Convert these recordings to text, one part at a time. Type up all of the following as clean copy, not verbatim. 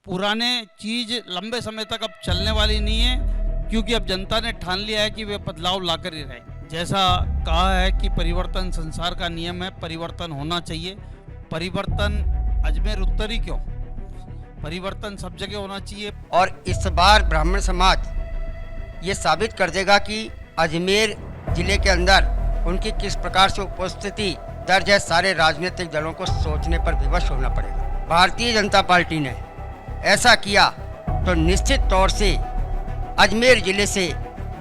पुराने चीज लंबे समय तक अब चलने वाली नहीं है, क्योंकि अब जनता ने ठान लिया है कि वे बदलाव लाकर ही रहे। जैसा कहा है कि परिवर्तन संसार का नियम है, परिवर्तन होना चाहिए। परिवर्तन अजमेर उत्तर ही क्यों, परिवर्तन सब जगह होना चाहिए। और इस बार ब्राह्मण समाज ये साबित कर देगा कि अजमेर जिले के अंदर उनकी किस प्रकार से उपस्थिति दर्ज है। सारे राजनीतिक दलों को सोचने पर विवश होना पड़ेगा। भारतीय जनता पार्टी ने ऐसा किया तो निश्चित तौर से अजमेर जिले से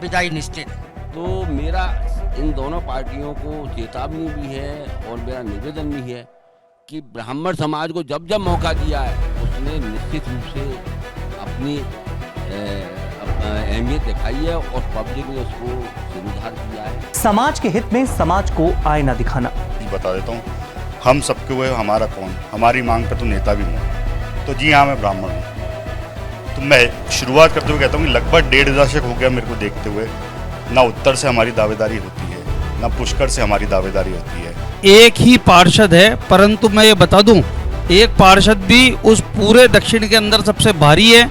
विदाई निश्चित है। तो मेरा इन दोनों पार्टियों को चेतावनी भी है और मेरा निवेदन भी है कि ब्राह्मण समाज को जब जब मौका दिया है उसने निश्चित रूप से अपनी अहमियत दिखाई है और पब्लिक ने उसको स्वीकार किया है। समाज के हित में समाज को आईना दिखाना। बता देता हूँ, हम सबके हुए हमारा कौन, हमारी मांग पे तो नेता भी हूँ। तो जी हाँ, मैं ब्राह्मण हूँ। तो मैं शुरुआत करते हुए कहता हूँ कि लगभग 1.5 दशक हो गया मेरे को देखते हुए, ना उत्तर से हमारी दावेदारी होती है, ना पुष्कर से हमारी दावेदारी होती है। एक ही पार्षद है, परंतु मैं ये बता दूं, एक पार्षद भी उस पूरे दक्षिण के अंदर सबसे भारी है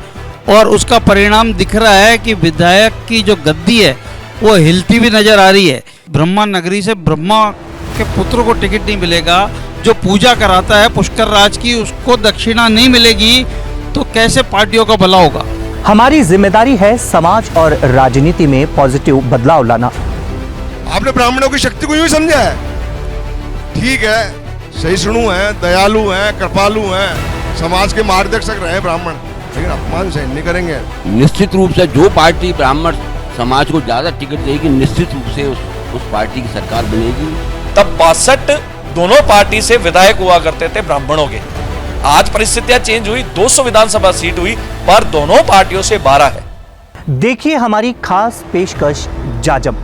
और उसका परिणाम दिख रहा है कि विधायक की जो गद्दी है वो हिलती भी नजर आ रही है। ब्रह्मा नगरी से ब्रह्मा के पुत्र को टिकट नहीं मिलेगा, जो पूजा कराता है पुष्कर राज की उसको दक्षिणा नहीं मिलेगी, तो कैसे पार्टियों का भला होगा। हमारी जिम्मेदारी है समाज और राजनीति में पॉजिटिव बदलाव लाना। आपने ब्राह्मणों की शक्ति को यूं समझा है, ठीक है, सहिष्णु हैं, दयालु हैं, कृपालु हैं, समाज के मार्गदर्शक रहे ब्राह्मण, लेकिन अपमान सहन नहीं करेंगे। निश्चित रूप से जो पार्टी ब्राह्मण समाज को ज्यादा टिकट देगी निश्चित रूप से उस पार्टी की सरकार बनेगी। तब 62 दोनों पार्टी से विधायक हुआ करते थे ब्राह्मणों के। आज परिस्थितियां चेंज हुई, 200 विधानसभा सीट हुई, पर दोनों पार्टियों से 12 है। देखिए हमारी खास पेशकश जाजम।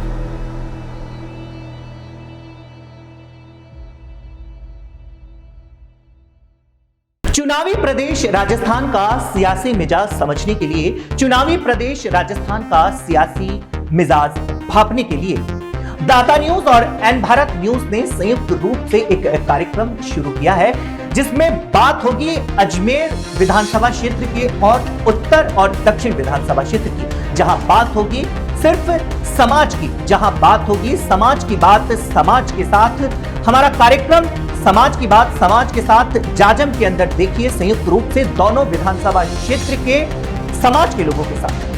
चुनावी प्रदेश राजस्थान का सियासी मिजाज समझने के लिए, चुनावी प्रदेश राजस्थान का सियासी मिजाज भांपने के लिए दाता न्यूज और एन भारत न्यूज ने संयुक्त रूप से एक कार्यक्रम शुरू किया है, जिसमें बात होगी अजमेर विधानसभा क्षेत्र की और उत्तर और दक्षिण विधानसभा क्षेत्र की, जहां बात होगी सिर्फ समाज की, जहां बात होगी समाज की बात समाज के साथ। हमारा कार्यक्रम समाज की बात समाज के साथ जाजम के अंदर देखिए संयुक्त रूप से दोनों विधानसभा क्षेत्र के समाज के लोगों के साथ।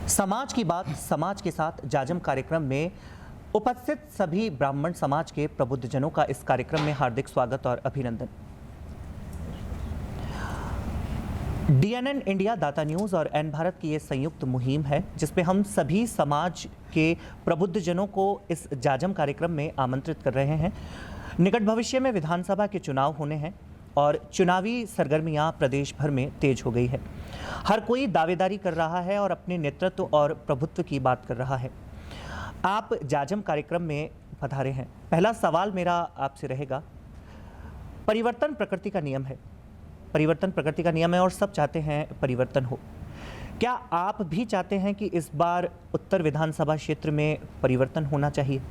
समाज की बात समाज के साथ जाजम कार्यक्रम में उपस्थित सभी ब्राह्मण समाज के प्रबुद्धजनों का इस कार्यक्रम में हार्दिक स्वागत और अभिनंदन। डीएनएन इंडिया, दाता न्यूज और एन भारत की ये संयुक्त मुहिम है, जिसमें हम सभी समाज के प्रबुद्धजनों को इस जाजम कार्यक्रम में आमंत्रित कर रहे हैं। निकट भविष्य में विधानसभा के चुनाव होने हैं और चुनावी सरगर्मियां प्रदेश भर में तेज हो गई है। हर कोई दावेदारी कर रहा है और अपने नेतृत्व और प्रभुत्व की बात कर रहा है। आप जाजम कार्यक्रम में पधारे हैं। पहला सवाल मेरा आपसे रहेगा, परिवर्तन प्रकृति का नियम है, परिवर्तन प्रकृति का नियम है और सब चाहते हैं परिवर्तन हो। क्या आप भी चाहते हैं कि इस बार उत्तर विधानसभा क्षेत्र में परिवर्तन होना चाहिए?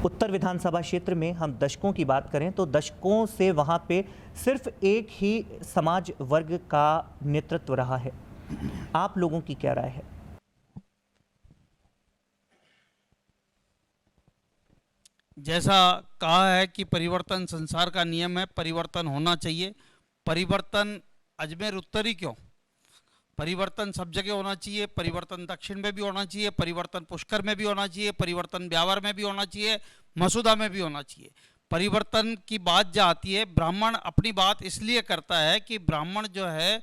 उत्तर विधानसभा क्षेत्र में हम दशकों की बात करें तो दशकों से वहां पे सिर्फ एक ही समाज वर्ग का नेतृत्व रहा है। आप लोगों की क्या राय है? जैसा कहा है कि परिवर्तन संसार का नियम है, परिवर्तन होना चाहिए। परिवर्तन अजमेर उत्तर ही क्यों, परिवर्तन सब जगह होना चाहिए। परिवर्तन दक्षिण में भी होना चाहिए, परिवर्तन पुष्कर में भी होना चाहिए, परिवर्तन ब्यावर में भी होना चाहिए, मसूदा में भी होना चाहिए। परिवर्तन की बात जहाँ आती है, ब्राह्मण अपनी बात इसलिए करता है कि ब्राह्मण जो है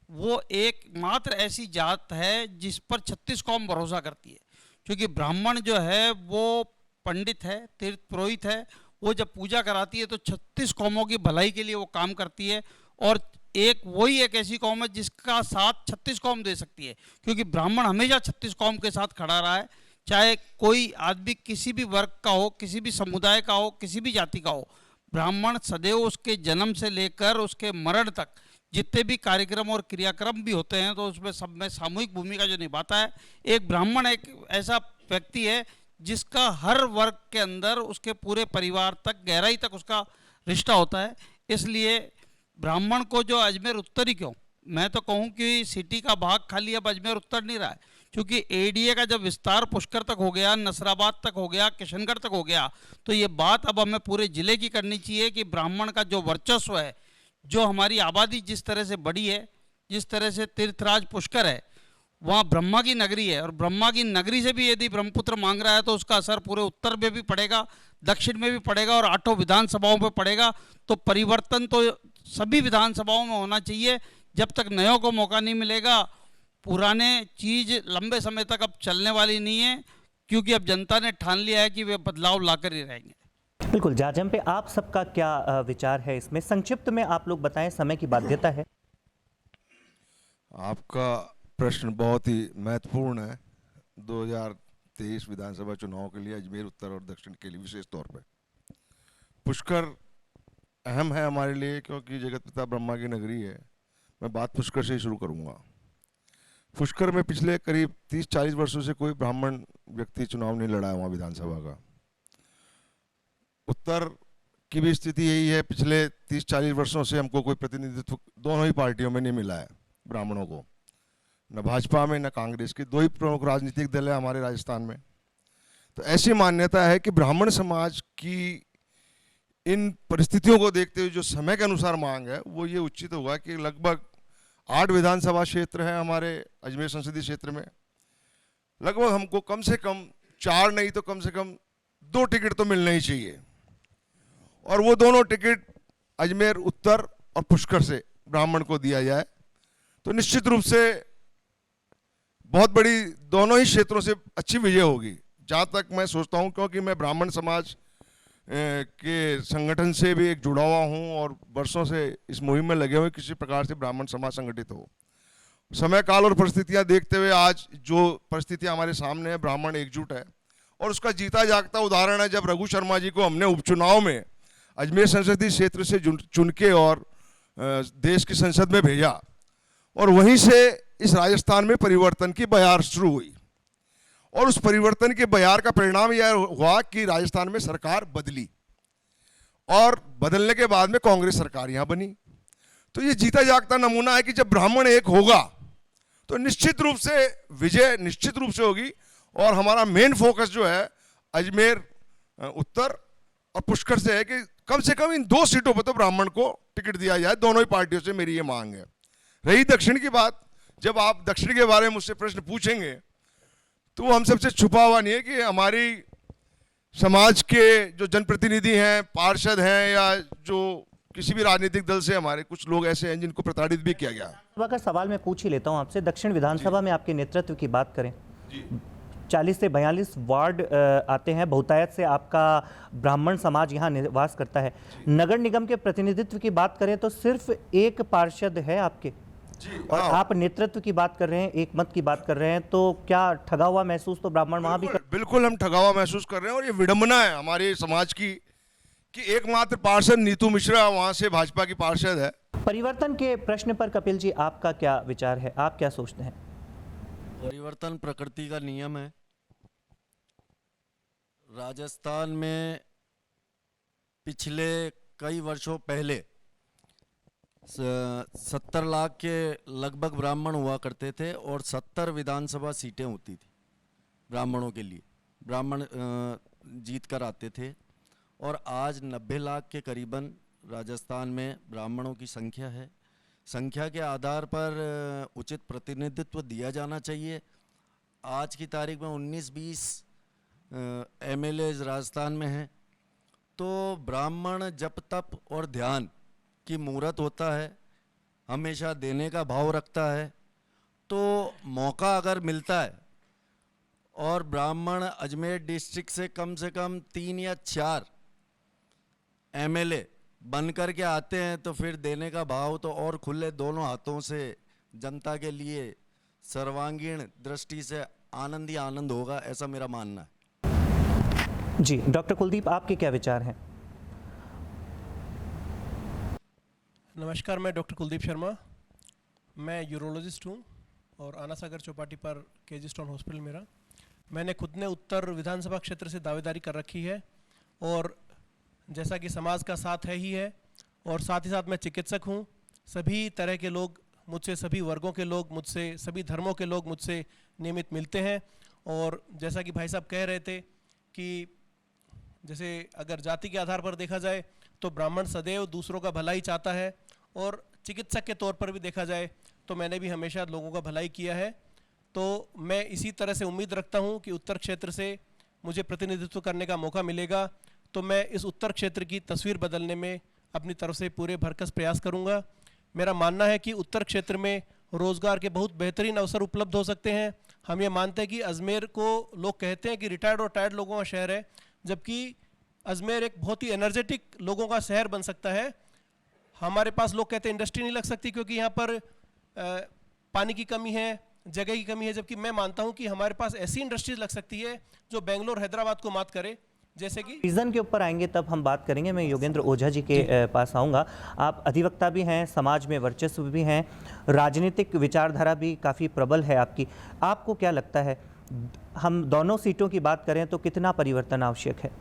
वो एकमात्र ऐसी जात है जिस पर 36 कौम भरोसा करती है। क्योंकि ब्राह्मण जो है वो पंडित है, तीर्थ पुरोहित है, वो जब पूजा कराती है तो 36 कौमों की भलाई के लिए वो काम करती है। और वही एक ऐसी कौम है जिसका साथ 36 कौम दे सकती है, क्योंकि ब्राह्मण हमेशा 36 कौम के साथ खड़ा रहा है। चाहे कोई आदमी किसी भी वर्ग का हो, किसी भी समुदाय का हो, किसी भी जाति का हो, ब्राह्मण सदैव उसके जन्म से लेकर उसके मरण तक जितने भी कार्यक्रम और क्रियाक्रम भी होते हैं तो उसमें सब में सामूहिक भूमिका जो निभाता है। एक ब्राह्मण एक ऐसा व्यक्ति है जिसका हर वर्ग के अंदर उसके पूरे परिवार तक, गहराई तक उसका रिश्ता होता है। इसलिए ब्राह्मण को जो अजमेर उत्तर ही क्यों, मैं तो कहूँ कि सिटी का भाग खाली अब अजमेर उत्तर नहीं रहा है, क्योंकि एडीए का जब विस्तार पुष्कर तक हो गया, नसराबाद तक हो गया, किशनगढ़ तक हो गया, तो ये बात अब हमें पूरे जिले की करनी चाहिए कि ब्राह्मण का जो वर्चस्व है, जो हमारी आबादी जिस तरह से बढ़ी है, जिस तरह से तीर्थराज पुष्कर है, वहाँ ब्रह्मा की नगरी है, और ब्रह्मा की नगरी से भी यदि ब्रह्मपुत्र मांग रहा है तो उसका असर पूरे उत्तर में भी पड़ेगा, दक्षिण में भी पड़ेगा और 8 विधानसभाओं पर पड़ेगा। तो परिवर्तन तो सभी विधानसभाओं में होना चाहिए। जब तक नयों को मौका नहीं मिलेगा, पुराने चीज लंबे समय तक अब चलने वाली नहीं है, क्योंकि अब जनता ने ठान लिया है कि वे बदलाव लाकर ही रहेंगे। बिल्कुल, जाजम पे आप सबका क्या विचार है इसमें? संक्षिप्त में आप लोग बताएं, समय की बाध्यता है। आपका प्रश्न बहुत ही महत्वपूर्ण है 2023 विधानसभा चुनाव के लिए, अजमेर उत्तर और दक्षिण के लिए विशेष तौर पर। पुष्कर अहम है हमारे लिए क्योंकि जगत पिता ब्रह्मा की नगरी है। मैं बात पुष्कर से ही शुरू करूंगा। पुष्कर में पिछले करीब 30-40 वर्षों से कोई ब्राह्मण व्यक्ति चुनाव नहीं लड़ा है वहाँ विधानसभा का। उत्तर की भी स्थिति यही है, पिछले 30-40 वर्षों से हमको कोई प्रतिनिधित्व दोनों ही पार्टियों में नहीं मिला है ब्राह्मणों को, न भाजपा में न कांग्रेस के। 2 ही प्रमुख राजनीतिक दल है हमारे राजस्थान में। तो ऐसी मान्यता है कि ब्राह्मण समाज की इन परिस्थितियों को देखते हुए जो समय के अनुसार मांग है, वो ये उचित होगा कि लगभग 8 विधानसभा क्षेत्र है हमारे अजमेर संसदीय क्षेत्र में। लगभग हमको कम से कम 4 नहीं तो कम से कम 2 टिकट तो मिलने ही चाहिए, और वो दोनों टिकट अजमेर उत्तर और पुष्कर से ब्राह्मण को दिया जाए तो निश्चित रूप से बहुत बड़ी दोनों ही क्षेत्रों से अच्छी विजय होगी, जहाँ तक मैं सोचता हूँ। क्योंकि मैं ब्राह्मण समाज के संगठन से भी एक जुड़ा हुआ हूँ और वर्षों से इस मुहिम में लगे हुए किसी प्रकार से ब्राह्मण समाज संगठित हो। समय काल और परिस्थितियाँ देखते हुए आज जो परिस्थितियाँ हमारे सामने है, ब्राह्मण एकजुट है, और उसका जीता जागता उदाहरण है जब रघु शर्मा जी को हमने उपचुनाव में अजमेर संसदीय क्षेत्र से चुन के और देश की संसद में भेजा, और वहीं से इस राजस्थान में परिवर्तन की बयार शुरू हुई। और उस परिवर्तन के बयार का परिणाम यह हुआ कि राजस्थान में सरकार बदली, और बदलने के बाद में कांग्रेस सरकार यहाँ बनी। तो ये जीता जागता नमूना है कि जब ब्राह्मण एक होगा तो निश्चित रूप से विजय निश्चित रूप से होगी। और हमारा मेन फोकस जो है अजमेर उत्तर और पुष्कर से है कि कम से कम इन 2 सीटों पर तो ब्राह्मण को टिकट दिया जाए। दोनों ही पार्टियों से मेरी ये मांग है। रही दक्षिण की बात, जब आप दक्षिण के बारे में मुझसे प्रश्न पूछेंगे तो वो हम सबसे छुपा हुआ नहीं है कि हमारी समाज के जो जनप्रतिनिधि हैं, पार्षद हैं, या जो किसी भी राजनीतिक दल से हमारे कुछ लोग ऐसे हैं जिनको प्रताड़ित भी किया गया। विधानसभा का सवाल मैं पूछ ही लेता हूं आपसे। दक्षिण विधानसभा में आपके नेतृत्व की बात करें, 40 से 42 वार्ड आते हैं, बहुतायत से आपका ब्राह्मण समाज यहाँ निवास करता है। नगर निगम के प्रतिनिधित्व की बात करें तो सिर्फ 1 पार्षद है आपके, और आप नेतृत्व की बात कर रहे हैं, एक मत की बात कर रहे हैं, तो क्या ठगा हुआ महसूस तो ब्राह्मण वहां भी बिल्कुल हम ठगा हुआ महसूस कर रहे हैं। और ये विडंबना है हमारे समाज की कि एकमात्र पार्षद नीतू मिश्रा वहां से भाजपा की पार्षद है। परिवर्तन के प्रश्न पर कपिल जी आपका क्या विचार है, आप क्या सोचते हैं? परिवर्तन प्रकृति का नियम है। राजस्थान में पिछले कई वर्षों पहले 70 लाख के लगभग ब्राह्मण हुआ करते थे और 70 विधानसभा सीटें होती थी ब्राह्मणों के लिए। ब्राह्मण जीत कर आते थे। और आज 90 लाख के करीबन राजस्थान में ब्राह्मणों की संख्या है। संख्या के आधार पर उचित प्रतिनिधित्व दिया जाना चाहिए। आज की तारीख में 19-20 MLAs राजस्थान में हैं, तो ब्राह्मण जप तप और ध्यान की मूर्त होता है, हमेशा देने का भाव रखता है। तो मौका अगर मिलता है और ब्राह्मण अजमेर डिस्ट्रिक्ट से कम 3 या 4 MLA बन कर के आते हैं तो फिर देने का भाव तो और खुले दोनों हाथों से जनता के लिए सर्वांगीण दृष्टि से आनंद ही आनंद होगा, ऐसा मेरा मानना है। जी डॉक्टर कुलदीप, आपके क्या विचार हैं? नमस्कार, मैं डॉक्टर कुलदीप शर्मा। मैं यूरोलॉजिस्ट हूँ और आना सागर चौपाटी पर केजी स्टोन हॉस्पिटल मेरा। मैंने खुद ने उत्तर विधानसभा क्षेत्र से दावेदारी कर रखी है और जैसा कि समाज का साथ है ही है, और साथ ही साथ मैं चिकित्सक हूँ। सभी तरह के लोग मुझसे, सभी वर्गों के लोग मुझसे, सभी धर्मों के लोग मुझसे नियमित मिलते हैं। और जैसा कि भाई साहब कह रहे थे कि जैसे अगर जाति के आधार पर देखा जाए तो ब्राह्मण सदैव दूसरों का भला ही चाहता है, और चिकित्सक के तौर पर भी देखा जाए तो मैंने भी हमेशा लोगों का भलाई किया है। तो मैं इसी तरह से उम्मीद रखता हूं कि उत्तर क्षेत्र से मुझे प्रतिनिधित्व करने का मौका मिलेगा तो मैं इस उत्तर क्षेत्र की तस्वीर बदलने में अपनी तरफ से पूरे भरकस प्रयास करूंगा। मेरा मानना है कि उत्तर क्षेत्र में रोज़गार के बहुत बेहतरीन अवसर उपलब्ध हो सकते हैं। हम ये मानते हैं कि अजमेर को लोग कहते हैं कि रिटायर्ड और टायर्ड लोगों का शहर है, जबकि अजमेर एक बहुत ही एनर्जेटिक लोगों का शहर बन सकता है। हमारे पास लोग कहते हैं इंडस्ट्री नहीं लग सकती क्योंकि यहाँ पर पानी की कमी है, जगह की कमी है, जबकि मैं मानता हूँ कि हमारे पास ऐसी इंडस्ट्रीज लग सकती है जो बेंगलोर हैदराबाद को मात करे। जैसे कि रीज़न के ऊपर आएंगे तब हम बात करेंगे। मैं योगेंद्र ओझा जी के पास आऊँगा। आप अधिवक्ता भी हैं, समाज में वर्चस्व भी हैं, राजनीतिक विचारधारा भी काफ़ी प्रबल है आपकी। आपको क्या लगता है, हम दोनों सीटों की बात करें तो कितना परिवर्तन आवश्यक है?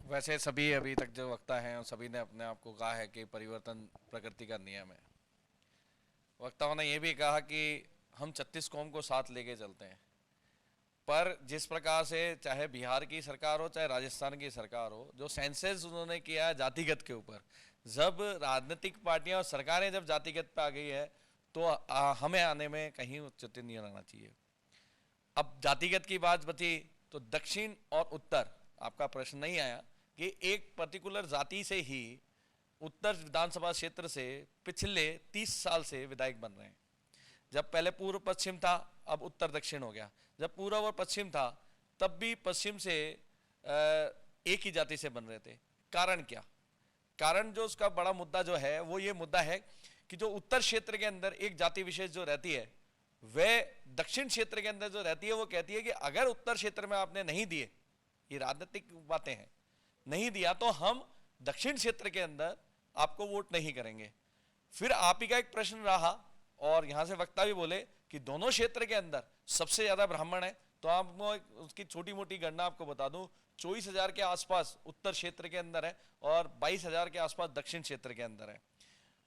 वैसे सभी अभी तक जो वक्ता हैं और सभी ने अपने आप को कहा है कि परिवर्तन प्रकृति का नियम है। वक्ताओं ने यह भी कहा कि हम 36 कौम को साथ लेके चलते हैं, पर जिस प्रकार से चाहे बिहार की सरकार हो चाहे राजस्थान की सरकार हो, जो सेंसस उन्होंने किया है जातिगत के ऊपर, जब राजनीतिक पार्टियां और सरकारें जब जातिगत पे आ गई है तो हमें आने में कहीं उचित नहीं रहना चाहिए। अब जातिगत की बात बची तो दक्षिण और उत्तर, आपका प्रश्न नहीं आया कि एक पर्टिकुलर जाति से ही उत्तर विधानसभा क्षेत्र से पिछले 30 साल से विधायक बन रहे हैं। जब पहले पूर्व पश्चिम था, अब उत्तर दक्षिण हो गया। जब पूर्व और पश्चिम था तब भी पश्चिम से एक ही जाति से बन रहे थे। कारण क्या? कारण जो उसका बड़ा मुद्दा जो है वो ये मुद्दा है कि जो उत्तर क्षेत्र के अंदर एक जाति विशेष जो रहती है वह दक्षिण क्षेत्र के अंदर जो रहती है वो कहती है कि अगर उत्तर क्षेत्र में आपने नहीं दिए, ये राजनीतिक बातें हैं, नहीं दिया तो हम दक्षिण क्षेत्र के अंदर आपको वोट नहीं करेंगे। फिर आप ही का एक प्रश्न रहा और यहां से वक्ता भी बोले कि दोनों क्षेत्र के अंदर सबसे ज्यादा ब्राह्मण है, तो आपको उसकी छोटी मोटी गणना आपको बता दूं, 24,000 के आसपास उत्तर क्षेत्र के अंदर है और 22,000 के आसपास दक्षिण क्षेत्र के अंदर है।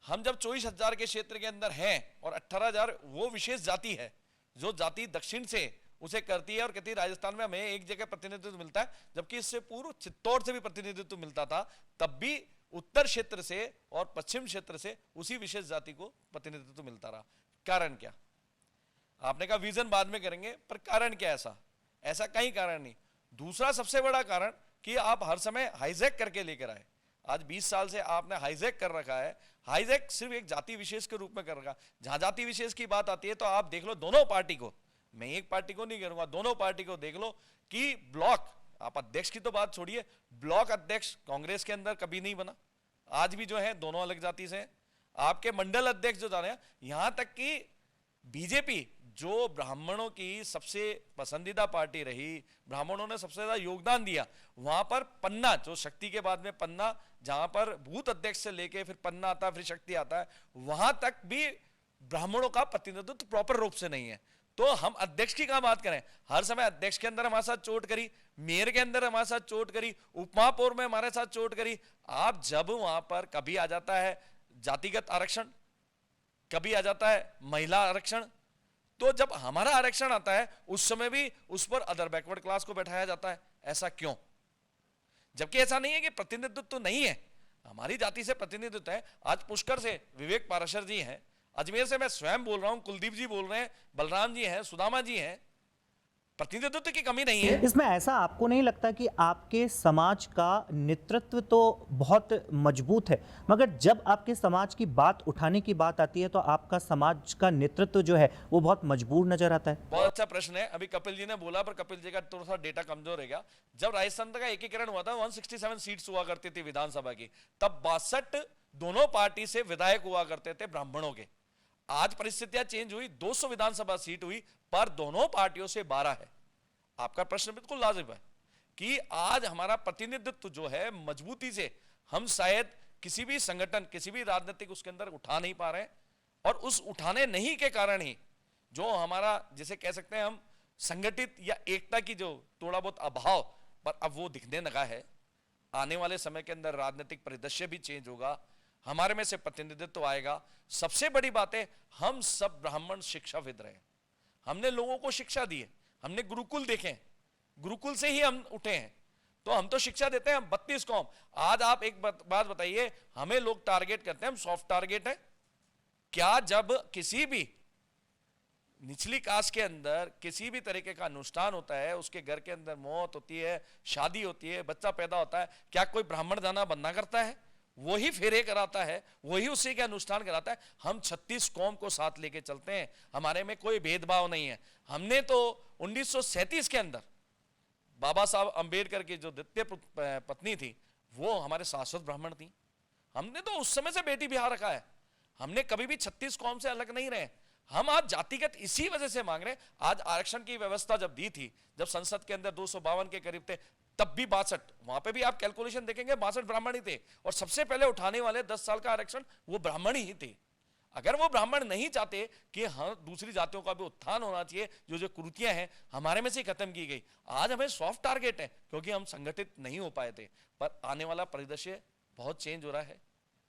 हम जब 24,000 के क्षेत्र के अंदर हैं और 18,000 वो विशेष जाति है जो जाति दक्षिण से उसे करती है और कहती है राजस्थान में हमें एक जगह प्रतिनिधित्व मिलता है, जबकि इससे पूर्व चित्तौड़ से भी प्रतिनिधित्व मिलता था, तब भी उत्तर क्षेत्र से और पश्चिम क्षेत्र से उसी विशेष जाति को प्रतिनिधित्व मिलता रहा। कारण क्या? आपने कहा विजन बाद में करेंगे, पर कारण क्या? ऐसा कहीं कारण नहीं। दूसरा सबसे बड़ा कारण कि आप हर समय हाईजैक करके लेकर आए। आज 20 साल से आपने हाईजैक कर रखा है। हाईजैक सिर्फ एक जाति विशेष के रूप में कर रखा। जहां जाति विशेष की बात आती है तो आप देख लो दोनों पार्टी को, मैं एक पार्टी को नहीं करूंगा, दोनों पार्टी को देख लो कि ब्लॉक, आप अध्यक्ष की तो बात छोड़िए, ब्लॉक अध्यक्ष कांग्रेस के अंदर कभी नहीं बना। आज भी जो है दोनों अलग जाति से हैं। आपके मंडल अध्यक्ष जो जाने, यहां तक कि बीजेपी जो ब्राह्मणों की सबसे पसंदीदा पार्टी रही, ब्राह्मणों ने सबसे ज्यादा योगदान दिया, वहां पर पन्ना, जो शक्ति के बाद में पन्ना, जहां पर बूथ अध्यक्ष से लेके फिर पन्ना आता है फिर शक्ति आता है, वहां तक भी ब्राह्मणों का प्रतिनिधित्व प्रॉपर रूप से नहीं है। तो हम अध्यक्ष की क्या बात करें? हर समय अध्यक्ष के अंदर हमारे साथ चोट करी, मेयर के अंदर हमारे साथ चोट करी, उपमहापौर में हमारे साथ चोट करी। आप जब वहां पर कभी आ जाता है जातिगत आरक्षण, कभी आ जाता है महिला आरक्षण, तो जब हमारा आरक्षण आता है उस समय भी उस पर अदर बैकवर्ड क्लास को बैठाया जाता है। ऐसा क्यों? जबकि ऐसा नहीं है कि प्रतिनिधित्व तो नहीं है, हमारी जाति से प्रतिनिधित्व है। आज पुष्कर से विवेक पाराशर जी हैं, अजमेर से मैं स्वयं बोल रहा हूं, कुलदीप जी बोल रहे हैं, बलराम जी हैं, सुदामा जी हैं, प्रतिनिधित्व की कमी नहीं है। इसमें ऐसा आपको नहीं लगता कि आपके समाज का नेतृत्व तो बहुत मजबूत है, मगर जब आपके समाज की बात उठाने की बात आती है तो आपका समाज का नेतृत्व जो है वो बहुत मजबूर नजर आता है? बहुत अच्छा प्रश्न है। अभी कपिल जी ने बोला, पर कपिल जी का थोड़ा सा डेटा कमजोर रहेगा। जब राजस्थान का एकीकरण हुआ था, 167 सीट्स हुआ करती थी विधानसभा की, तब 62 दोनों पार्टी से विधायक हुआ करते थे ब्राह्मणों के। आज परिस्थितियां चेंज हुई, 200 विधानसभा सीट हुई, पर दोनों पार्टियों से 12 है। आपका प्रश्न बिल्कुल लाजिब है कि आज हमारा प्रतिनिधित्व जो है मजबूती से हम शायद किसी भी संगठन, किसी भी राजनीतिक उसके अंदर उठा नहीं पा रहे हैं, और उस उठाने नहीं के कारण ही जो हमारा, जिसे कह सकते हैं हम, संगठित या एकता की जो थोड़ा बहुत अभाव, पर अब वो दिखने लगा है। आने वाले समय के अंदर राजनीतिक परिदृश्य भी चेंज होगा, हमारे में से प्रतिनिधित्व आएगा। सबसे बड़ी बात है, हम सब ब्राह्मण शिक्षाविद रहे, हमने लोगों को शिक्षा दी है, हमने गुरुकुल देखे हैं, गुरुकुल से ही हम उठे हैं, तो हम तो शिक्षा देते हैं। हम 32 कौम, आज आप एक बात बताइए, हमें लोग टारगेट करते हैं, हम सॉफ्ट टारगेट है क्या? जब किसी भी निचली कास्ट के अंदर किसी भी तरीके का अनुष्ठान होता है, उसके घर के अंदर मौत होती है, शादी होती है, बच्चा पैदा होता है, क्या कोई ब्राह्मण जाना बंदा करता है? वही फेरे कराता है, वही उसी के अनुष्ठान कराता है। हम 36 कौम को साथ लेके चलते हैं, हमारे में कोई भेदभाव नहीं है। हमने तो 1937 के अंदर बाबा साहब अंबेडकर की जो द्वितीय पत्नी थी, वो हमारे शाश्वत ब्राह्मण थी। हमने तो उस समय से बेटी बिहार रखा है, हमने कभी भी 36 कौम से अलग नहीं रहे। हम आज जातिगत इसी वजह से मांग रहे हैं। आज आरक्षण की व्यवस्था जब दी थी, जब संसद के अंदर 252 के करीब थे, तब भी 62, वहां पे भी आप कैलकुलेशन देखेंगे 62 ब्राह्मण ही थे, और सबसे पहले उठाने वाले 10 साल का आरक्षण वो ब्राह्मण ही थे। अगर वो ब्राह्मण नहीं चाहते कि हाँ दूसरी जातियों का भी उत्थान होना चाहिए, जो कुरीतियां हैं हमारे में से खत्म की गई, आज हमें सॉफ्ट टारगेट है क्योंकि हम संगठित नहीं हो पाए थे। पर आने वाला परिदृश्य बहुत चेंज हो रहा है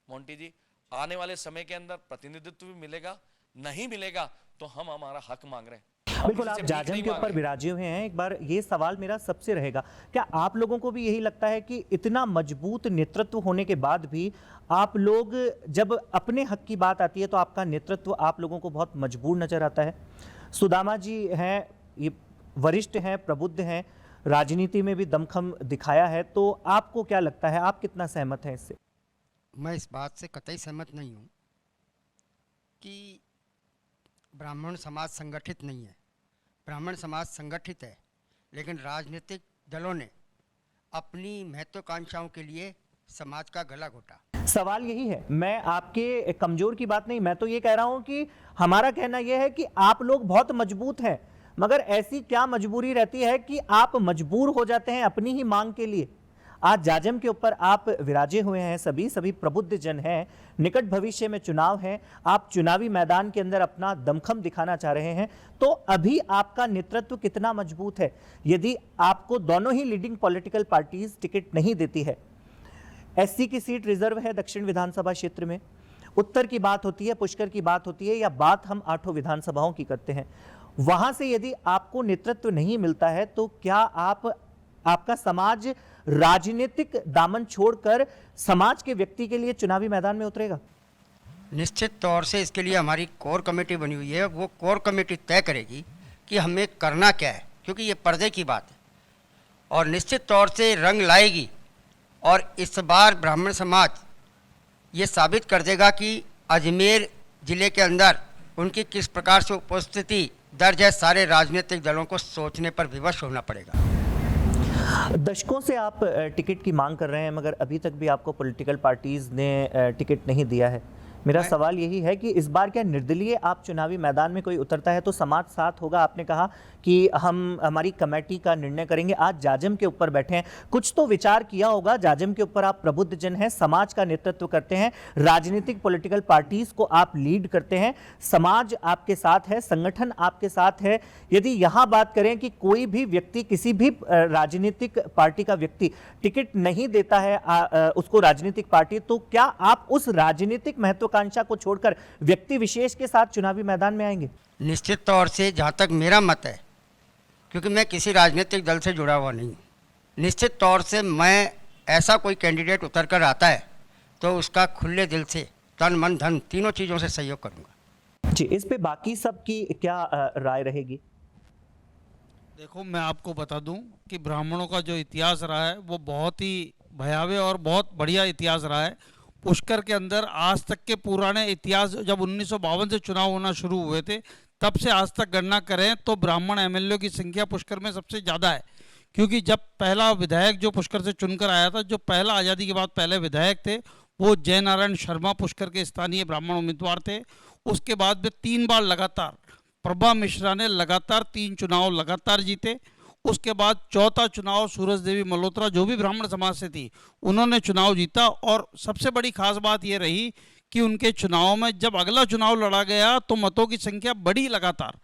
मोंटी जी। आने वाले समय के अंदर प्रतिनिधित्व भी मिलेगा, नहीं मिलेगा तो हम हमारा हक मांग रहे हैं। बिल्कुल, आप जाजम के ऊपर विराजे हुए हैं। एक बार ये सवाल मेरा सबसे रहेगा, क्या आप लोगों को भी यही लगता है कि इतना मजबूत नेतृत्व होने के बाद भी आप लोग जब अपने हक की बात आती है तो आपका नेतृत्व आप लोगों को बहुत मजबूर नजर आता है? सुदामा जी हैं, ये वरिष्ठ हैं, प्रबुद्ध हैं, राजनीति में भी दमखम दिखाया है, तो आपको क्या लगता है, आप कितना सहमत हैं इससे? मैं इस बात से कतई सहमत नहीं हूँ कि ब्राह्मण समाज संगठित नहीं है। ब्राह्मण समाज संगठित है, लेकिन राजनीतिक दलों ने अपनी महत्वाकांक्षाओं के लिए समाज का गला घोटा। सवाल यही है, मैं आपके कमजोर की बात नहीं, मैं तो ये कह रहा हूं कि हमारा कहना यह है कि आप लोग बहुत मजबूत हैं, मगर ऐसी क्या मजबूरी रहती है कि आप मजबूर हो जाते हैं अपनी ही मांग के लिए? आज जाजम के ऊपर आप विराजे हुए हैं, सभी प्रबुद्ध जन हैं, निकट भविष्य में चुनाव है, आप चुनावी मैदान के अंदर अपना दमखम दिखाना चाह रहे हैं, तो अभी आपका नेतृत्व कितना मजबूत है? यदि आपको दोनों ही लीडिंग पॉलिटिकल पार्टीज टिकट नहीं देती है, एससी की सीट रिजर्व है दक्षिण विधानसभा क्षेत्र में, उत्तर की बात होती है, पुष्कर की बात होती है, या बात हम 8 विधानसभाओं की करते हैं, वहां से यदि आपको नेतृत्व नहीं मिलता है तो क्या आपका समाज राजनीतिक दामन छोड़कर समाज के व्यक्ति के लिए चुनावी मैदान में उतरेगा? निश्चित तौर से इसके लिए हमारी कोर कमेटी बनी हुई है। वो कोर कमेटी तय करेगी कि हमें करना क्या है, क्योंकि ये पर्दे की बात है, और निश्चित तौर से रंग लाएगी। और इस बार ब्राह्मण समाज ये साबित कर देगा कि अजमेर ज़िले के अंदर उनकी किस प्रकार से उपस्थिति दर्ज है। सारे राजनीतिक दलों को सोचने पर विवश होना पड़ेगा। दशकों से आप टिकट की मांग कर रहे हैं, मगर अभी तक भी आपको पॉलिटिकल पार्टीज ने टिकट नहीं दिया है। मेरा सवाल यही है कि इस बार क्या निर्दलीय आप चुनावी मैदान में कोई उतरता है तो समाज साथ होगा? आपने कहा कि हम हमारी कमेटी का निर्णय करेंगे। आज जाजम के ऊपर बैठे हैं, कुछ तो विचार किया होगा। जाजम के ऊपर आप प्रबुद्ध जन हैं, समाज का नेतृत्व करते हैं, राजनीतिक पॉलिटिकल पार्टीज को आप लीड करते हैं, समाज आपके साथ है, संगठन आपके साथ है। यदि यहाँ बात करें कि कोई भी व्यक्ति, किसी भी राजनीतिक पार्टी का व्यक्ति टिकट नहीं देता है उसको राजनीतिक पार्टी, तो क्या आप उस राजनीतिक महत्वाकांक्षा को छोड़कर व्यक्ति विशेष के साथ चुनावी मैदान में आएंगे? निश्चित तौर से, जहाँ तक मेरा मत है, क्योंकि मैं किसी राजनीतिक दल से जुड़ा हुआ नहीं, निश्चित तौर से मैं ऐसा कोई कैंडिडेट उतर कर आता है तो उसका खुले दिल से तन मन धन तीनों चीज़ों से सहयोग करूँगा। जी, इस पे बाकी सबकी क्या राय रहेगी? देखो, मैं आपको बता दूं कि ब्राह्मणों का जो इतिहास रहा है वो बहुत ही भयावह और बहुत बढ़िया इतिहास रहा है। पुष्कर के अंदर आज तक के पुराने इतिहास, जब 1952 से चुनाव होना शुरू हुए थे तब से आज तक गणना करें तो ब्राह्मण एमएलए की संख्या पुष्कर में सबसे ज़्यादा है। क्योंकि जब पहला विधायक जो पुष्कर से चुनकर आया था, जो पहला आज़ादी के बाद पहले विधायक थे, वो जय नारायण शर्मा पुष्कर के स्थानीय ब्राह्मण उम्मीदवार थे। उसके बाद वे 3 बार लगातार, प्रभा मिश्रा ने लगातार 3 चुनाव लगातार जीते। उसके बाद चौथा चुनाव सूरज देवी मल्होत्रा, जो भी ब्राह्मण समाज से थी, उन्होंने चुनाव जीता। और सबसे बड़ी खास बात ये रही कि उनके चुनाव में जब अगला चुनाव लड़ा गया तो मतों की संख्या बढ़ी लगातार।